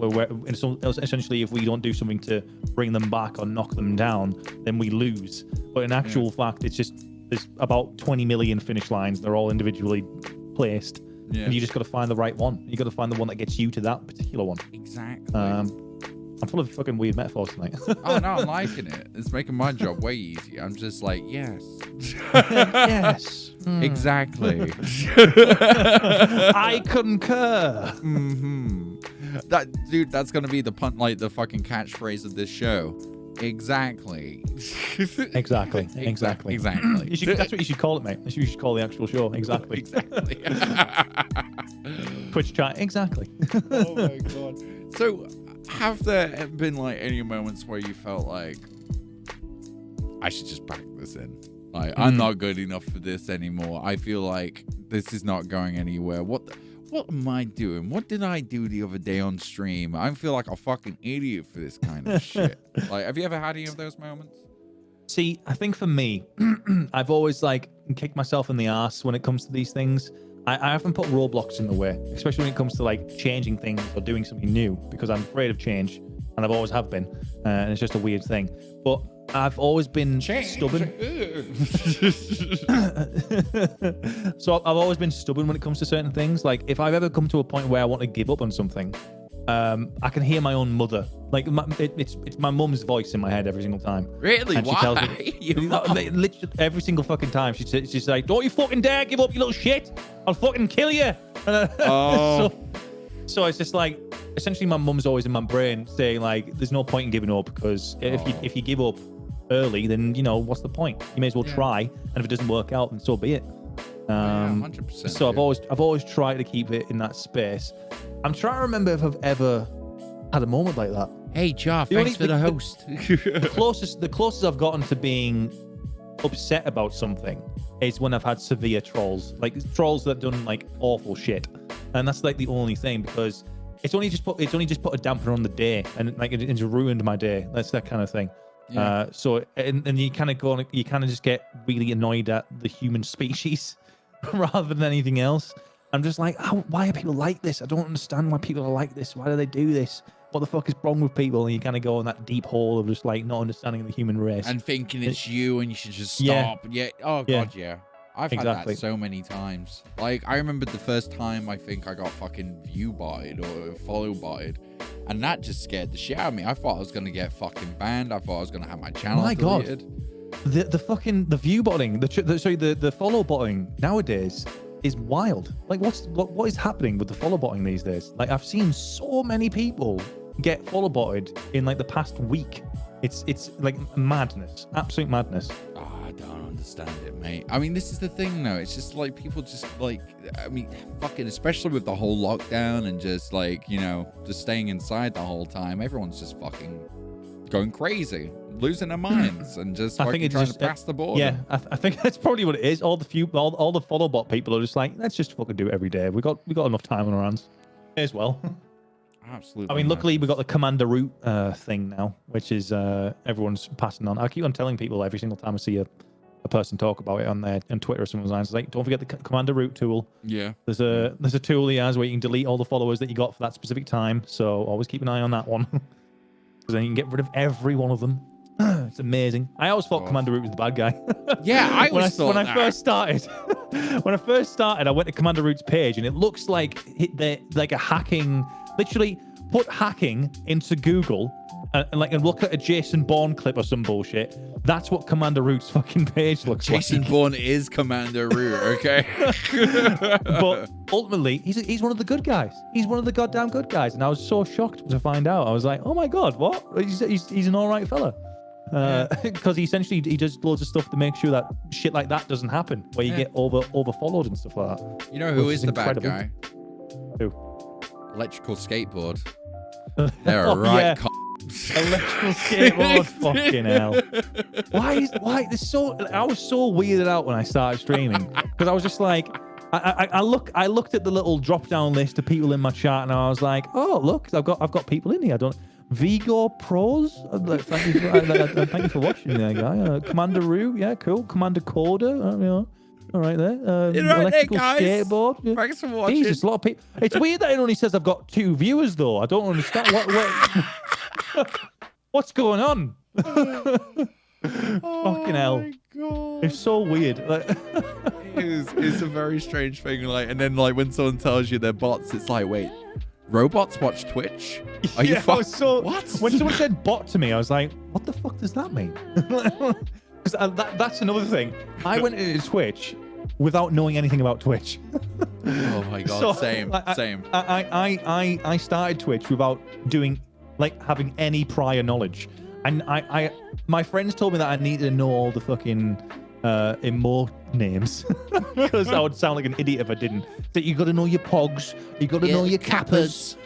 essentially if we don't do something to bring them back or knock them down, then we lose. But in actual fact, it's just there's about 20 million finish lines. They're all individually placed. Yeah. And you just got to find the right one. You got to find the one that gets you to that particular one. Exactly. I'm full of fucking weird metaphors tonight. Oh no, I'm liking it. It's making my job way easier. I'm just like, yes. Yes. Exactly. I concur. Mm-hmm. That's gonna be the the fucking catchphrase of this show. Exactly. Exactly. That's what you should call it, mate. That's what you should call the actual show. Exactly. Exactly. Twitch chat. Exactly. Oh my god. So, have there been like any moments where you felt like I should just pack this in? Like I'm not good enough for this anymore. I feel like this is not going anywhere. What am I doing? What did I do the other day on stream? I feel like a fucking idiot for this kind of shit. Like, have you ever had any of those moments? See, I think for me, I've always like kicked myself in the ass when it comes to these things. I often put roadblocks in the way, especially when it comes to like changing things or doing something new, because I'm afraid of change, and I've always have been, and it's just a weird thing. But I've always been stubborn. So I've always been stubborn when it comes to certain things. Like if I've ever come to a point where I want to give up on something, I can hear my own mother. Like it's my mum's voice in my head every single time. Really? And she Why? tells me, literally every single fucking time. She's like, "Don't you fucking dare give up, you little shit! I'll fucking kill you!" So it's just like, essentially, my mum's always in my brain saying like, "There's no point in giving up because if you give up early, then what's the point? You may as well try, and if it doesn't work out, then so be it." 100%. So I've always tried to keep it in that space. I'm trying to remember if I've ever had a moment like that. Hey, Jar, thanks for the host. The closest I've gotten to being upset about something is when I've had severe trolls, like trolls that done like awful shit, and that's like the only thing, because it's only just put a dampener on the day, and like it's ruined my day. That's that kind of thing. Yeah. So you kind of just get really annoyed at the human species rather than anything else. I'm just like, why are people like this? I don't understand why people are like this. Why do they do this? What the fuck is wrong with people? And you kind of go in that deep hole of just like not understanding the human race and thinking it's you and you should just stop. Yeah. Oh god, yeah. I've had that so many times. Like, I remember the first time I think I got fucking view botted or follow botted, and that just scared the shit out of me. I thought I was gonna get fucking banned. I thought I was gonna have my channel deleted. God, the view botting, the follow botting nowadays is wild. Like, what is happening with the follow botting these days? Like, I've seen so many people get follow botted in like the past week. It's like madness, absolute madness. Oh, I don't understand it, mate. I mean, this is the thing, though. It's just like people just like, I mean, fucking, especially with the whole lockdown and just like, just staying inside the whole time. Everyone's just fucking going crazy, losing their minds, and just fucking trying to pass the border. Yeah, I think that's probably what it is. All the follow bot people are just like, let's just fucking do it every day. We got enough time on our hands. May as well. Absolutely. I mean, luckily we got the Commander Root thing now, which is everyone's passing on. I keep on telling people every single time I see a person talk about it on Twitter or someone's lines, like, don't forget the Commander Root tool. Yeah. There's a tool he has where you can delete all the followers that you got for that specific time. So always keep an eye on that one, because then you can get rid of every one of them. It's amazing. I always thought Commander Root was the bad guy. Yeah, I always thought when I first started, I went to Commander Root's page, and it looks like a hacking. Literally, put hacking into Google and look at a Jason Bourne clip or some bullshit. That's what Commander Root's fucking page looks like. Jason Bourne is Commander Root, okay? But ultimately, he's one of the good guys. He's one of the goddamn good guys, and I was so shocked to find out. I was like, oh my god, what? He's an all right fella. Because he does loads of stuff to make sure that shit like that doesn't happen, where you get over followed and stuff like that. You know who is the bad guy? Who? Electrical skateboard. They're right. Yeah. Electrical skateboard. Fucking hell. Why this so? I was so weirded out when I started streaming, because I was just like, I looked at the little drop down list of people in my chat, and I was like, oh look, I've got people in here. Vigo Pros, thank you for watching there, guy. Commander Roo, yeah, cool. Commander Coda, all right there. Electrical skateboard. Yeah. Thanks for watching. Jesus, a lot of people. It's weird that it only says I've got 2 viewers though. I don't understand what's going on. Fucking hell. God. It's so weird. It's a very strange thing. Like, and then like when someone tells you they're bots, it's like, wait, robots watch Twitch? Are you what? When someone said bot to me, I was like, what the fuck does that mean? Because that's another thing. I went into Twitch without knowing anything about Twitch. Oh my god, same. I started Twitch without having any prior knowledge, and my friends told me that I needed to know all the fucking emote names, because I would sound like an idiot if I didn't. That you got to know your pogs, you got to know your kappas,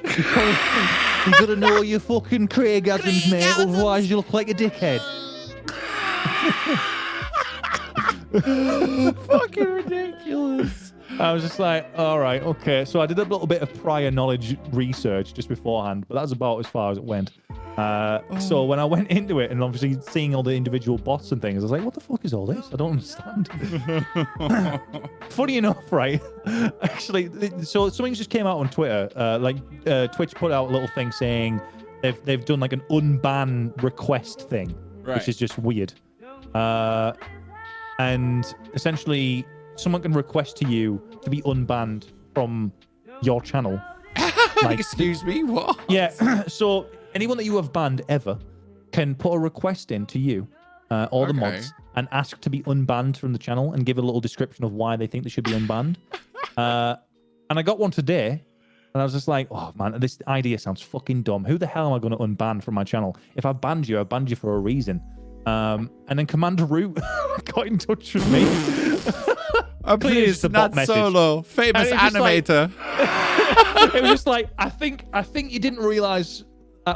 you got to know your fucking Craigasms, mate. Otherwise, you look like a dickhead. Fucking ridiculous. I was just like, all right, okay. So I did a little bit of prior knowledge research just beforehand, but that was about as far as it went. So when I went into it and obviously seeing all the individual bots and things, I was like, what the fuck is all this? I don't understand. Funny enough, right? Actually, so something just came out on Twitter. Twitch put out a little thing saying they've done like an unban request thing, which is just weird. And essentially, someone can request to you to be unbanned from your channel Like, Excuse me, what? yeah. So anyone that you have banned ever can put a request in to you, or the mods, and ask to be unbanned from the channel and give a little description of why they think they should be unbanned. And I got one today, and I was just like, oh man, this idea sounds fucking dumb. Who the hell am I going to unban from my channel? If I've banned you, I've banned you for a reason. And then Commander Root got in touch with me. Please, NatSolo, famous animator. It was just like, I think you didn't realize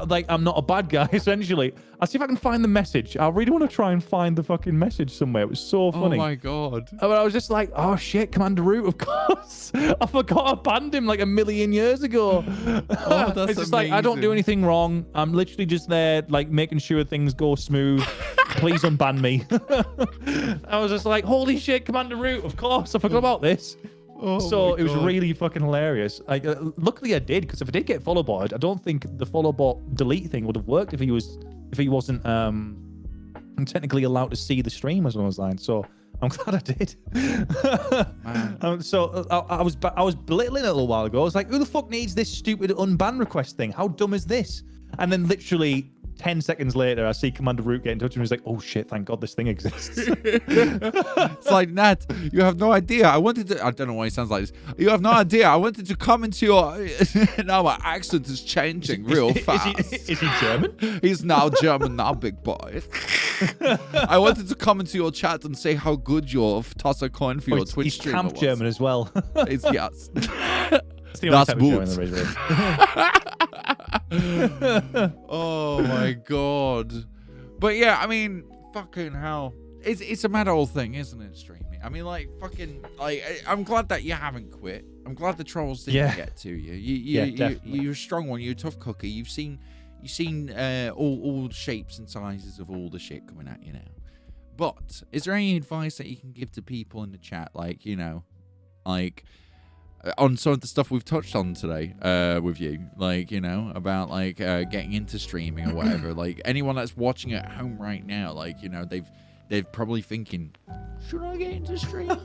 like I'm not a bad guy. Essentially, I'll see if I can find the message. I really want to try and find the fucking message somewhere. It was so funny. Oh my god! I was just like, oh shit, Commander Root, of course. I forgot I banned him like a million years ago. Oh, that's it's just like I don't do anything wrong. I'm literally just there, like making sure things go smooth. Please unban me. I was just like, holy shit, Commander Root, of course. I forgot about this. Oh so it was really fucking hilarious. Like, luckily I did, because if I did get follow botted, I don't think the follow bot delete thing would have worked if he wasn't technically allowed to see the stream as well as line. So I'm glad I did. I was belittling it a little while ago. I was like, who the fuck needs this stupid unban request thing? How dumb is this? And then literally 10 seconds later, I see Commander Root get in touch with me. He's like, oh shit, thank God this thing exists. It's like, Nat, you have no idea. I don't know why he sounds like this. You have no idea. I wanted to come into your... Now my accent is changing real fast. Is he German? He's now German now, big boy. I wanted to come into your chat and say how good your toss a coin for your Twitch stream was. He's camp German as well. Yes. That's boots. Oh my god. But yeah, I mean, fucking hell. It's a mad old thing, isn't it, streaming? I mean, like, fucking, like, I'm glad that you haven't quit. I'm glad the trolls didn't get to you. You're a strong one. You're a tough cookie. You've seen all shapes and sizes of all the shit coming at you now. But is there any advice that you can give to people in the chat, like, you know, like, on some of the stuff we've touched on today with you, like, you know, about like getting into streaming or whatever? Like, anyone that's watching at home right now, like, you know, they're probably thinking, should I get into streaming?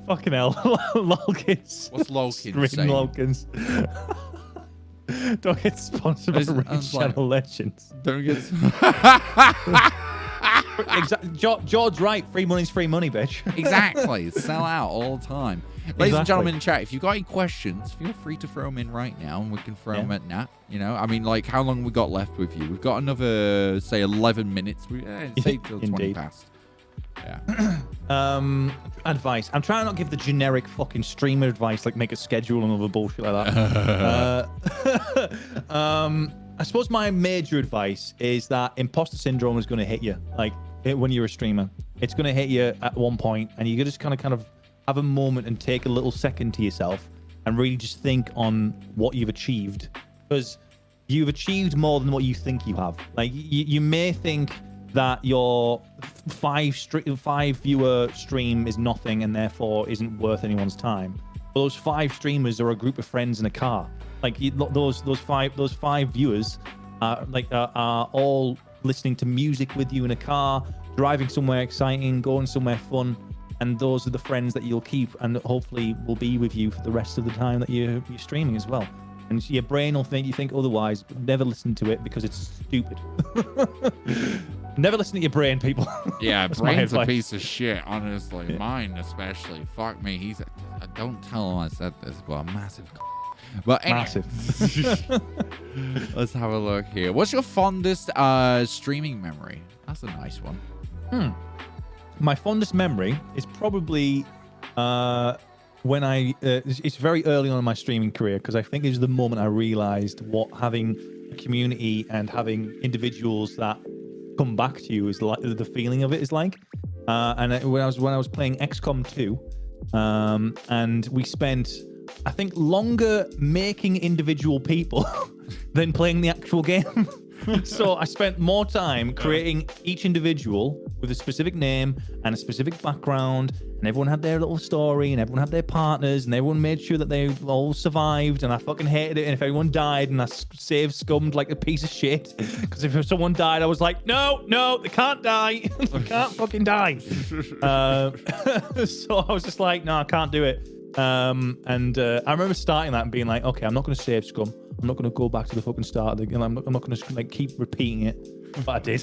Fucking hell. Lolkins. What's Lolkins saying? Lolkins. Don't get sponsored by Rich Channel Legends. Don't get... Exactly. George's right. Free money's free money, bitch. Exactly. Sell out all the time. Ladies and gentlemen in chat, if you've got any questions, feel free to throw them in right now, and we can throw them at Nat. You know, I mean, like, how long we got left with you? We've got another, say, 11 minutes. Say till 20 past. Yeah. Advice. I'm trying to not give the generic fucking streamer advice, like make a schedule and other bullshit like that. I suppose my major advice is that imposter syndrome is going to hit you, like, when you're a streamer. It's going to hit you at one point, and you just kind of have a moment and take a little second to yourself and really just think on what you've achieved, because you've achieved more than what you think you have. Like, you may think that your five viewer stream is nothing and therefore isn't worth anyone's time. But those 5 streamers are a group of friends in a car. Like, those five viewers are all listening to music with you in a car, driving somewhere exciting, going somewhere fun. And those are the friends that you'll keep and hopefully will be with you for the rest of the time that you're streaming as well. And your brain will think you think otherwise, but never listen to it because it's stupid. Never listen to your brain, people. Yeah, brain's a piece of shit, honestly. Yeah. Mine especially. Fuck me. Don't tell him I said this, but a massive. But anyway. Massive. Let's have a look here. What's your fondest streaming memory? That's a nice one. My fondest memory is probably when it's very early on in my streaming career, because I think it was the moment I realized what having a community and having individuals that come back to you is like, the feeling of it is like. When I was playing XCOM 2, and we spent, I think, longer making individual people than playing the actual game. So I spent more time creating each individual with a specific name and a specific background, and everyone had their little story, and everyone had their partners, and everyone made sure that they all survived, and I fucking hated it. And if anyone died, and I scummed like a piece of shit, because if someone died, I was like, no, they can't die. They can't fucking die. So I was just like, no, I can't do it. And I remember starting that and being like, okay, I'm not going to save scum. I'm not going to go back to the fucking start of the, and I'm not going to like keep repeating it. But I did.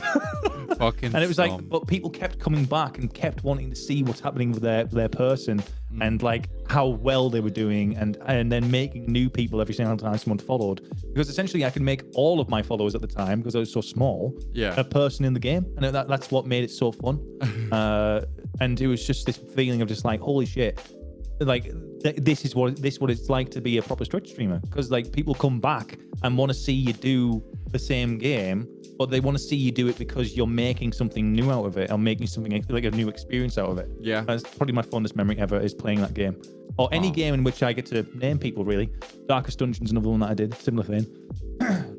Fucking and it was scum. like, but people kept coming back and kept wanting to see what's happening with their person and like how well they were doing, and then making new people every single time someone followed. Because essentially, I could make all of my followers at the time, because I was so small, a person in the game, and that's what made it so fun. And it was just this feeling of just like, holy shit. Like this is what it's like to be a proper Twitch streamer, because like people come back and want to see you do the same game, but they want to see you do it because you're making something new out of it, or making something like a new experience out of it. Yeah, that's probably my fondest memory ever, is playing that game, or any game in which I get to name people. Really, Darkest Dungeon's another one that I did, similar thing.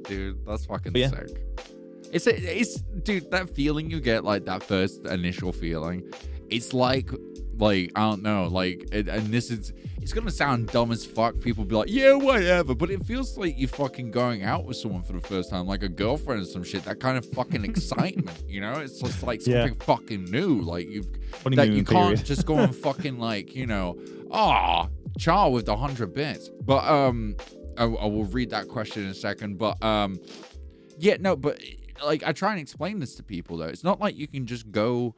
Dude, that's fucking sick. It's dude, that feeling you get, like that first initial feeling, it's like I don't know, like, and this is, it's gonna sound dumb as fuck. People be like, yeah, whatever, but it feels like you're fucking going out with someone for the first time, like a girlfriend or some shit. That kind of fucking excitement, you know? It's just like something fucking new. Like you can't just go and fucking like, you know, Char with the 100 bits. But I will read that question in a second. But yeah, no, but like I try and explain this to people though. It's not like you can just go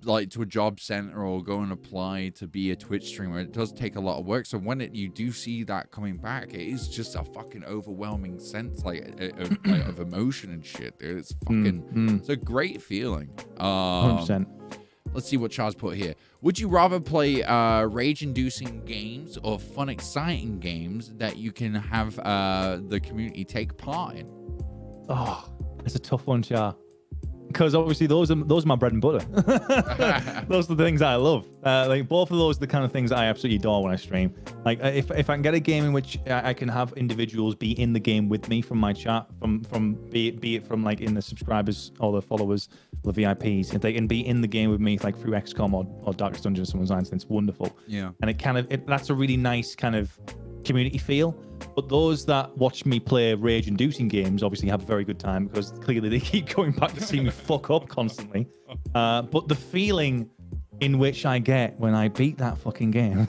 like to a job center or go and apply to be a Twitch streamer. It does take a lot of work. So when you do see that coming back, it is just a fucking overwhelming sense like of emotion and shit, dude. It's fucking it's a great feeling. 100%. Let's see what Charles put here. Would you rather play rage-inducing games or fun, exciting games that you can have the community take part in? Oh, it's a tough one, Char. Because obviously those are my bread and butter. Those are the things that I love. Like both of those are the kind of things that I absolutely adore when I stream. Like if I can get a game in which I can have individuals be in the game with me from my chat, from be it from like in the subscribers or the followers, the VIPs, if they can be in the game with me like through XCOM or Darkest Dungeon or someone's line, it's wonderful. Yeah. And that's a really nice kind of community feel. But those that watch me play rage-inducing games obviously have a very good time, because clearly they keep going back to see me fuck up constantly. But the feeling in which I get when I beat that fucking game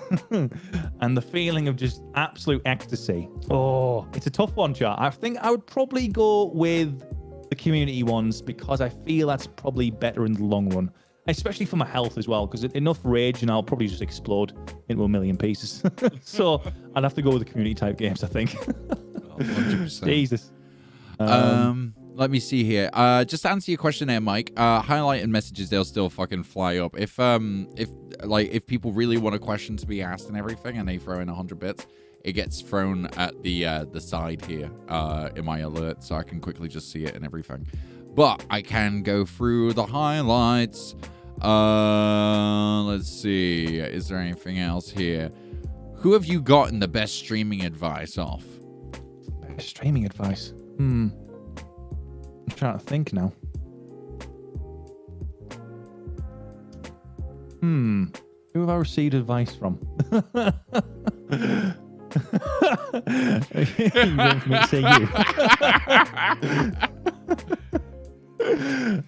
and the feeling of just absolute ecstasy. Oh, it's a tough one, Char. I think I would probably go with the community ones, because I feel that's probably better in the long run. Especially for my health as well, because enough rage and I'll probably just explode into a million pieces. So I'd have to go with the community type games, I think. 100%. Jesus. Let me see here. Just to answer your question there, Mike. Highlighted messages, they'll still fucking fly up. If people really want a question to be asked and everything, and they throw in 100 bits, it gets thrown at the side here in my alert, so I can quickly just see it and everything. But I can go through the highlights. Let's see. Is there anything else here? Who have you gotten the best streaming advice off? Best streaming advice? I'm trying to think now. Who have I received advice from? You want me to say you?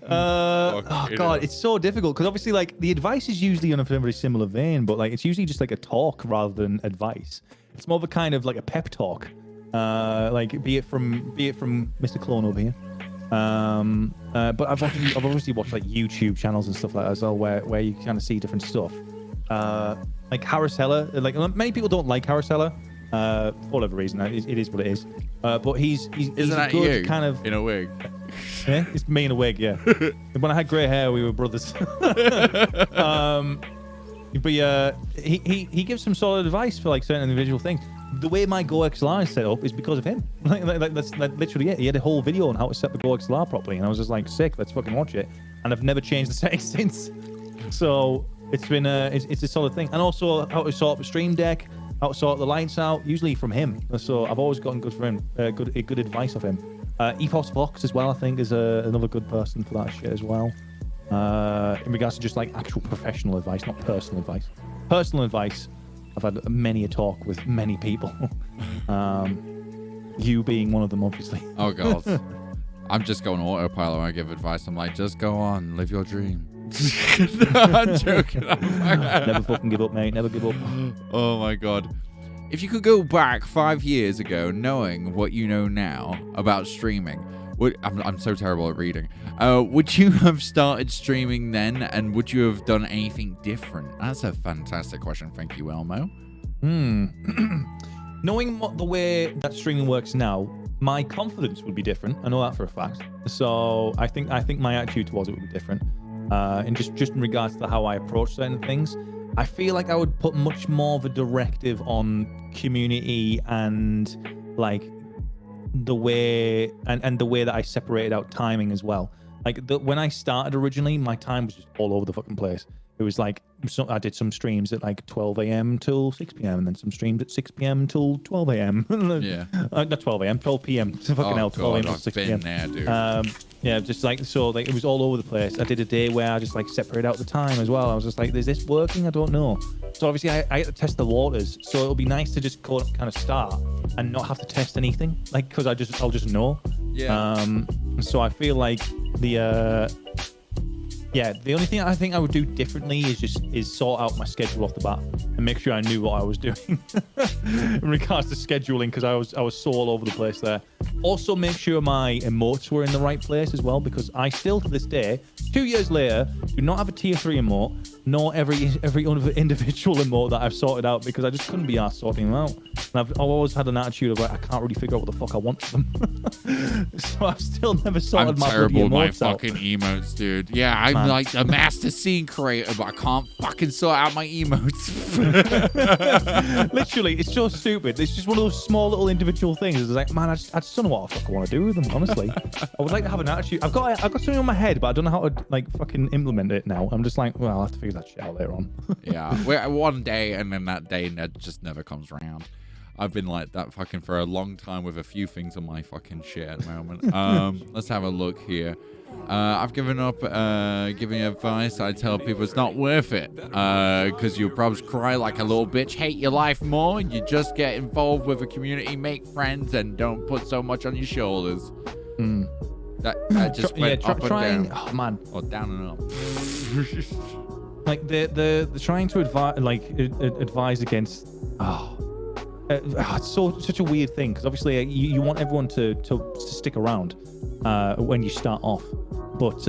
Oh god, it's so difficult, because obviously like the advice is usually on a very similar vein, but like it's usually just like a talk rather than advice. It's more of a kind of like a pep talk, like be it from Mr. Clone over here. But I've obviously watched like YouTube channels and stuff like that as well, where you kind of see different stuff. Like Harris Heller, like many people don't like Harris Heller, for whatever reason. It is what it is. But he's isn't that good, you kind of in a wig? Yeah, it's me in a wig, yeah. When I had grey hair, we were brothers. But yeah, he gives some solid advice for like certain individual things. The way my GoXLR is set up is because of him. Like that's literally it. He had a whole video on how to set the GoXLR properly, and I was just like, sick, let's fucking watch it. And I've never changed the settings since. So it's been it's a solid thing. And also how to sort the stream deck, how to sort the lights out, usually from him. So I've always gotten good from him, good advice of him. Ethos Fox as well, I think, is another good person for that shit as well. In regards to just like actual professional advice, not personal advice. Personal advice, I've had many a talk with many people. You being one of them, obviously. Oh god. I'm just going autopilot when I give advice. I'm like, just go on, live your dream. No, I'm joking. Never fucking give up, mate. Never give up. Oh my god. If you could go back 5 years ago, knowing what you know now about streaming, I'm so terrible at reading. Would you have started streaming then, and would you have done anything different? That's a fantastic question. Thank you, Elmo. Knowing the way that streaming works now, my confidence would be different. I know that for a fact. So I think my attitude towards it would be different. And just in regards to how I approach certain things, I feel like I would put much more of a directive on community and like the way and the way that I separated out timing as well. Like when I started originally, my time was just all over the fucking place. It was like I did some streams at like 12 a.m. till 6 p.m. and then some streams at 6 p.m. till 12 a.m. Yeah. Not 12 a.m. 12 p.m. Fucking hell, 12 a.m. till 6 p.m. There, dude. Yeah, just like so, like it was all over the place. I did a day where I just like separated out the time as well. I was just like, "Is this working? I don't know." So obviously, I had to test the waters. So it'll be nice to just kind of start and not have to test anything, like because I'll just know. Yeah. So I feel like the only thing I think I would do differently is sort out my schedule off the bat and make sure I knew what I was doing in regards to scheduling, because I was so all over the place there. Also, make sure my emotes were in the right place as well, because I still to this day, 2 years later, do not have a tier 3 emote, nor every individual emote that I've sorted out, because I just couldn't be arsed sorting them out. And I've always had an attitude of like, I can't really figure out what the fuck I want from them. So I've still never sorted my bloody terrible emotes with my fucking emotes, dude. Yeah, I'm like a master scene creator, but I can't fucking sort out my emotes. Literally, it's so stupid. It's just one of those small little individual things. It's like, man, I just don't know what I fucking want to do with them, honestly. I would like to have an attitude. I've got something on my head, but I don't know how to like fucking implement it now. I'm just like, well, I'll have to figure that shit out later on. Yeah, one day, and then that day just never comes around. I've been like that fucking for a long time with a few things on my fucking shit at the moment. Let's have a look here. I've given up giving advice. I tell people it's not worth it because you'll probably cry like a little bitch, hate your life more. You just get involved with a community, make friends, and don't put so much on your shoulders. That just went up and down. Oh man, or down and up. Like the trying to advise against. It's such a weird thing, because obviously you want everyone to stick around when you start off, but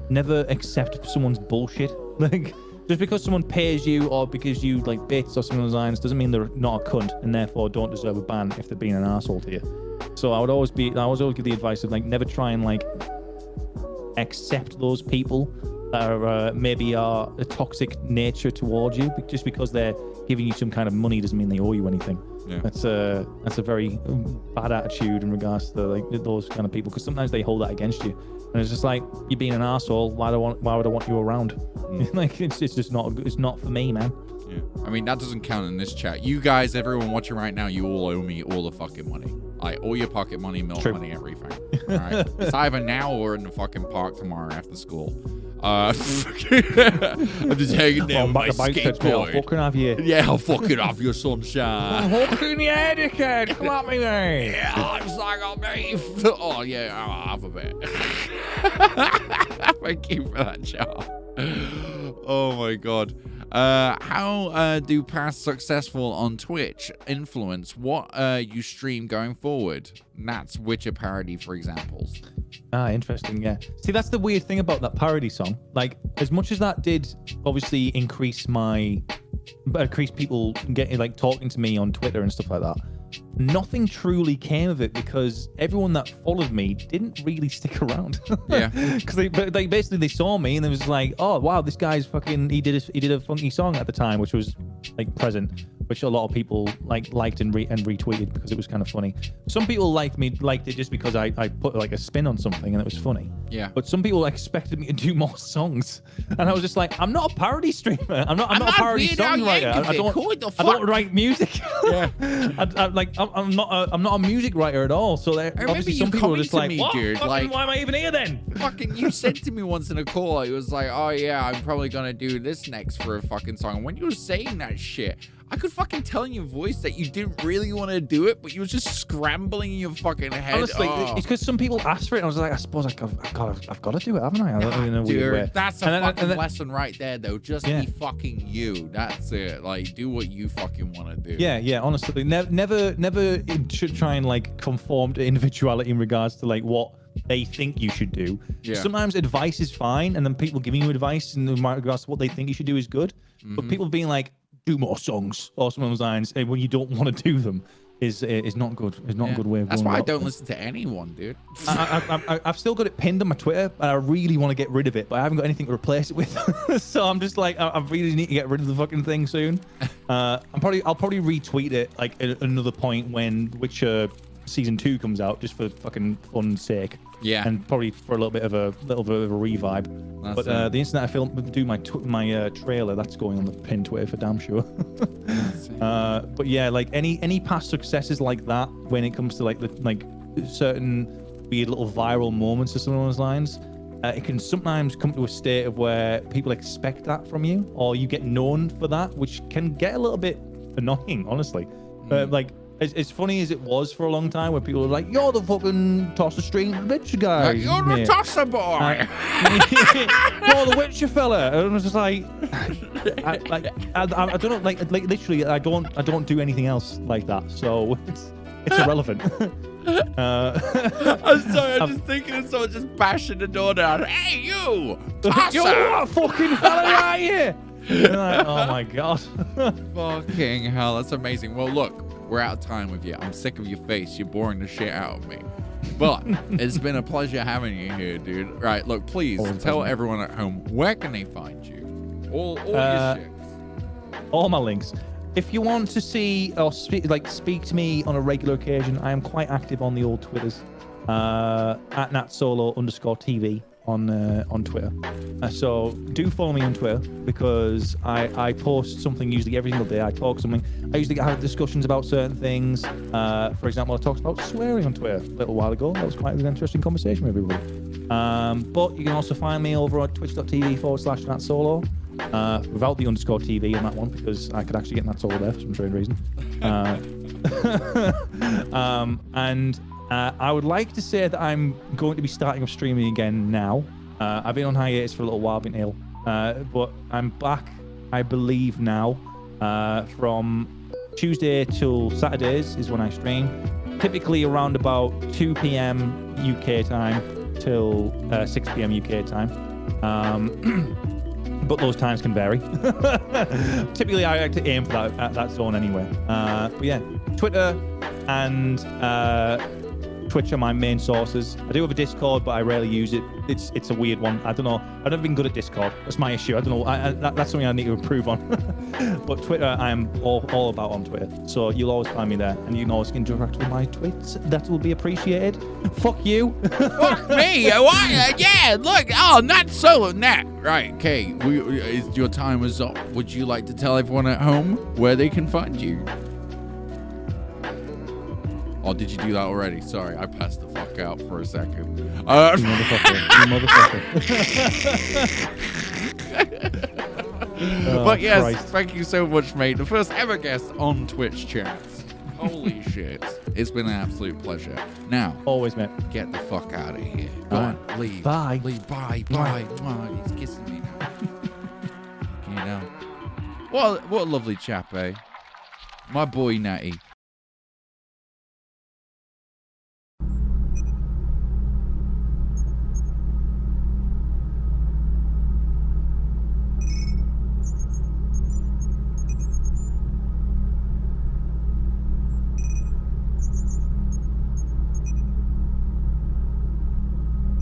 never accept someone's bullshit. Like just because someone pays you or because you like bits or something along those lines doesn't mean they're not a cunt and therefore don't deserve a ban if they're being an asshole to you. So I would always give the advice of like never try and like accept those people that are maybe are a toxic nature towards you. Just because they're giving you some kind of money doesn't mean they owe you anything. Yeah. That's a very bad attitude in regards to like those kind of people, because sometimes they hold that against you, and it's just like, you're being an asshole. Why would I want you around? Like it's just not for me, man. Yeah. I mean, that doesn't count in this chat. You guys, everyone watching right now, you all owe me all the fucking money. Like, all your pocket money, milk money, everything. All right? It's either now or in the fucking park tomorrow after school. I'm just hanging down my skateboard. I'll fucking have you. Yeah, I'll fucking have your sunshine. Fucking yeah, dickhead. Come at me, mate. Yeah, looks like I'll be. Oh, yeah, I'll have a bit. Thank you for that, Char. Oh, my God. How do past successful on Twitch influence what you stream going forward? Nat's Witcher parody, for examples. Interesting, yeah. See, that's the weird thing about that parody song. Like, as much as that did obviously increase people getting like talking to me on Twitter and stuff like that, nothing truly came of it, because everyone that followed me didn't really stick around. Yeah. Because they basically saw me and it was like, oh wow, this guy's fucking he did a funky song at the time, which was like Present, which a lot of people liked and retweeted because it was kind of funny. Some people liked it just because I put like a spin on something and it was funny. Yeah. But some people expected me to do more songs, and I was just like, I'm not a parody streamer. I'm not a parody songwriter. I don't write music. Yeah. I'm not a music writer at all. So obviously some people were just like, what? Dude, like, why am I even here then? Fucking, you said to me once in a call, it was like, oh yeah, I'm probably gonna do this next for a fucking song. And when you were saying that, that shit. I could fucking tell in your voice that you didn't really want to do it, but you were just scrambling in your fucking head. Honestly, it's because some people asked for it, and I was like, I suppose I've got to do it, haven't I? In a weird way. That's a fucking lesson right there, though. Just be fucking you. That's it. Like, do what you fucking want to do. Yeah. Honestly, never should try and like conform to individuality in regards to like what they think you should do. Yeah. Sometimes advice is fine, and then people giving you advice in regards to what they think you should do is good. But people being like, do more songs or some of those lines when you don't want to do them is not good. It's not a good way of going. That's why I don't listen to anyone, dude. I've still got it pinned on my Twitter, and I really want to get rid of it, but I haven't got anything to replace it with. So I'm just like, I really need to get rid of the fucking thing soon. I'll probably retweet it like at another point when Witcher season 2 comes out, just for fucking fun's sake. Yeah. And probably for a little bit of a revive. But the instant I do my trailer, that's going on the pinned Twitter for damn sure. But yeah, like any past successes like that, when it comes to like certain weird little viral moments or some of those lines, it can sometimes come to a state of where people expect that from you, or you get known for that, which can get a little bit annoying, honestly. Like, as funny as it was for a long time, where people were like, "You're the fucking Tosser Street Witcher guy. You're the Tosser boy. You're the Witcher fella." And I was just like, I don't know, like literally, I don't do anything else like that, so it's irrelevant. I'm sorry, I'm just thinking of someone just bashing the door down. Hey, you! Tosser! You're what fucking fella are you? Like, oh my god. Fucking hell, that's amazing. Well, look. We're out of time with you. I'm sick of your face. You're boring the shit out of me. But it's been a pleasure having you here, dude. Right, look, please tell everyone at home, where can they find you? All your shit. All my links. If you want to see or speak to me on a regular occasion, I am quite active on the old Twitters. At NatSolo_TV on Twitter. So do follow me on Twitter, because I post something usually every single day. I talk something. I usually have discussions about certain things. For example, I talked about swearing on Twitter a little while ago. That was quite an interesting conversation with everybody. But you can also find me over on twitch.tv/NatSolo. Without the _TV on that one, because I could actually get NatSolo there for some strange reason. And I would like to say that I'm going to be starting up streaming again now. I've been on hiatus for a little while, been ill. But I'm back, I believe now, from Tuesday till Saturdays is when I stream. Typically around about 2 p.m. UK time till 6 p.m. UK time. But those times can vary. Typically, I like to aim for that zone anyway. But yeah, Twitter and Twitch are my main sources. I do have a Discord, but I rarely use it. It's a weird one. I don't know. I've never been good at Discord. That's my issue. I don't know. That's something I need to improve on. But Twitter, I am all about on Twitter. So you'll always find me there, and you can always interact with my tweets. That will be appreciated. Fuck you. Fuck me. What? Yeah. Look. Oh, NatSolo. Nat. Right. Okay. Your time is up. Would you like to tell everyone at home where they can find you? Oh, did you do that already? Sorry, I passed the fuck out for a second. You motherfucker. But yes, Christ. Thank you so much, mate. The first ever guest on Twitch chat. Holy shit. It's been an absolute pleasure. Now, always, mate. Get the fuck out of here. Go on, leave. Bye. Leave. Bye. He's kissing me now. You know. What a lovely chap, eh? My boy, Natty.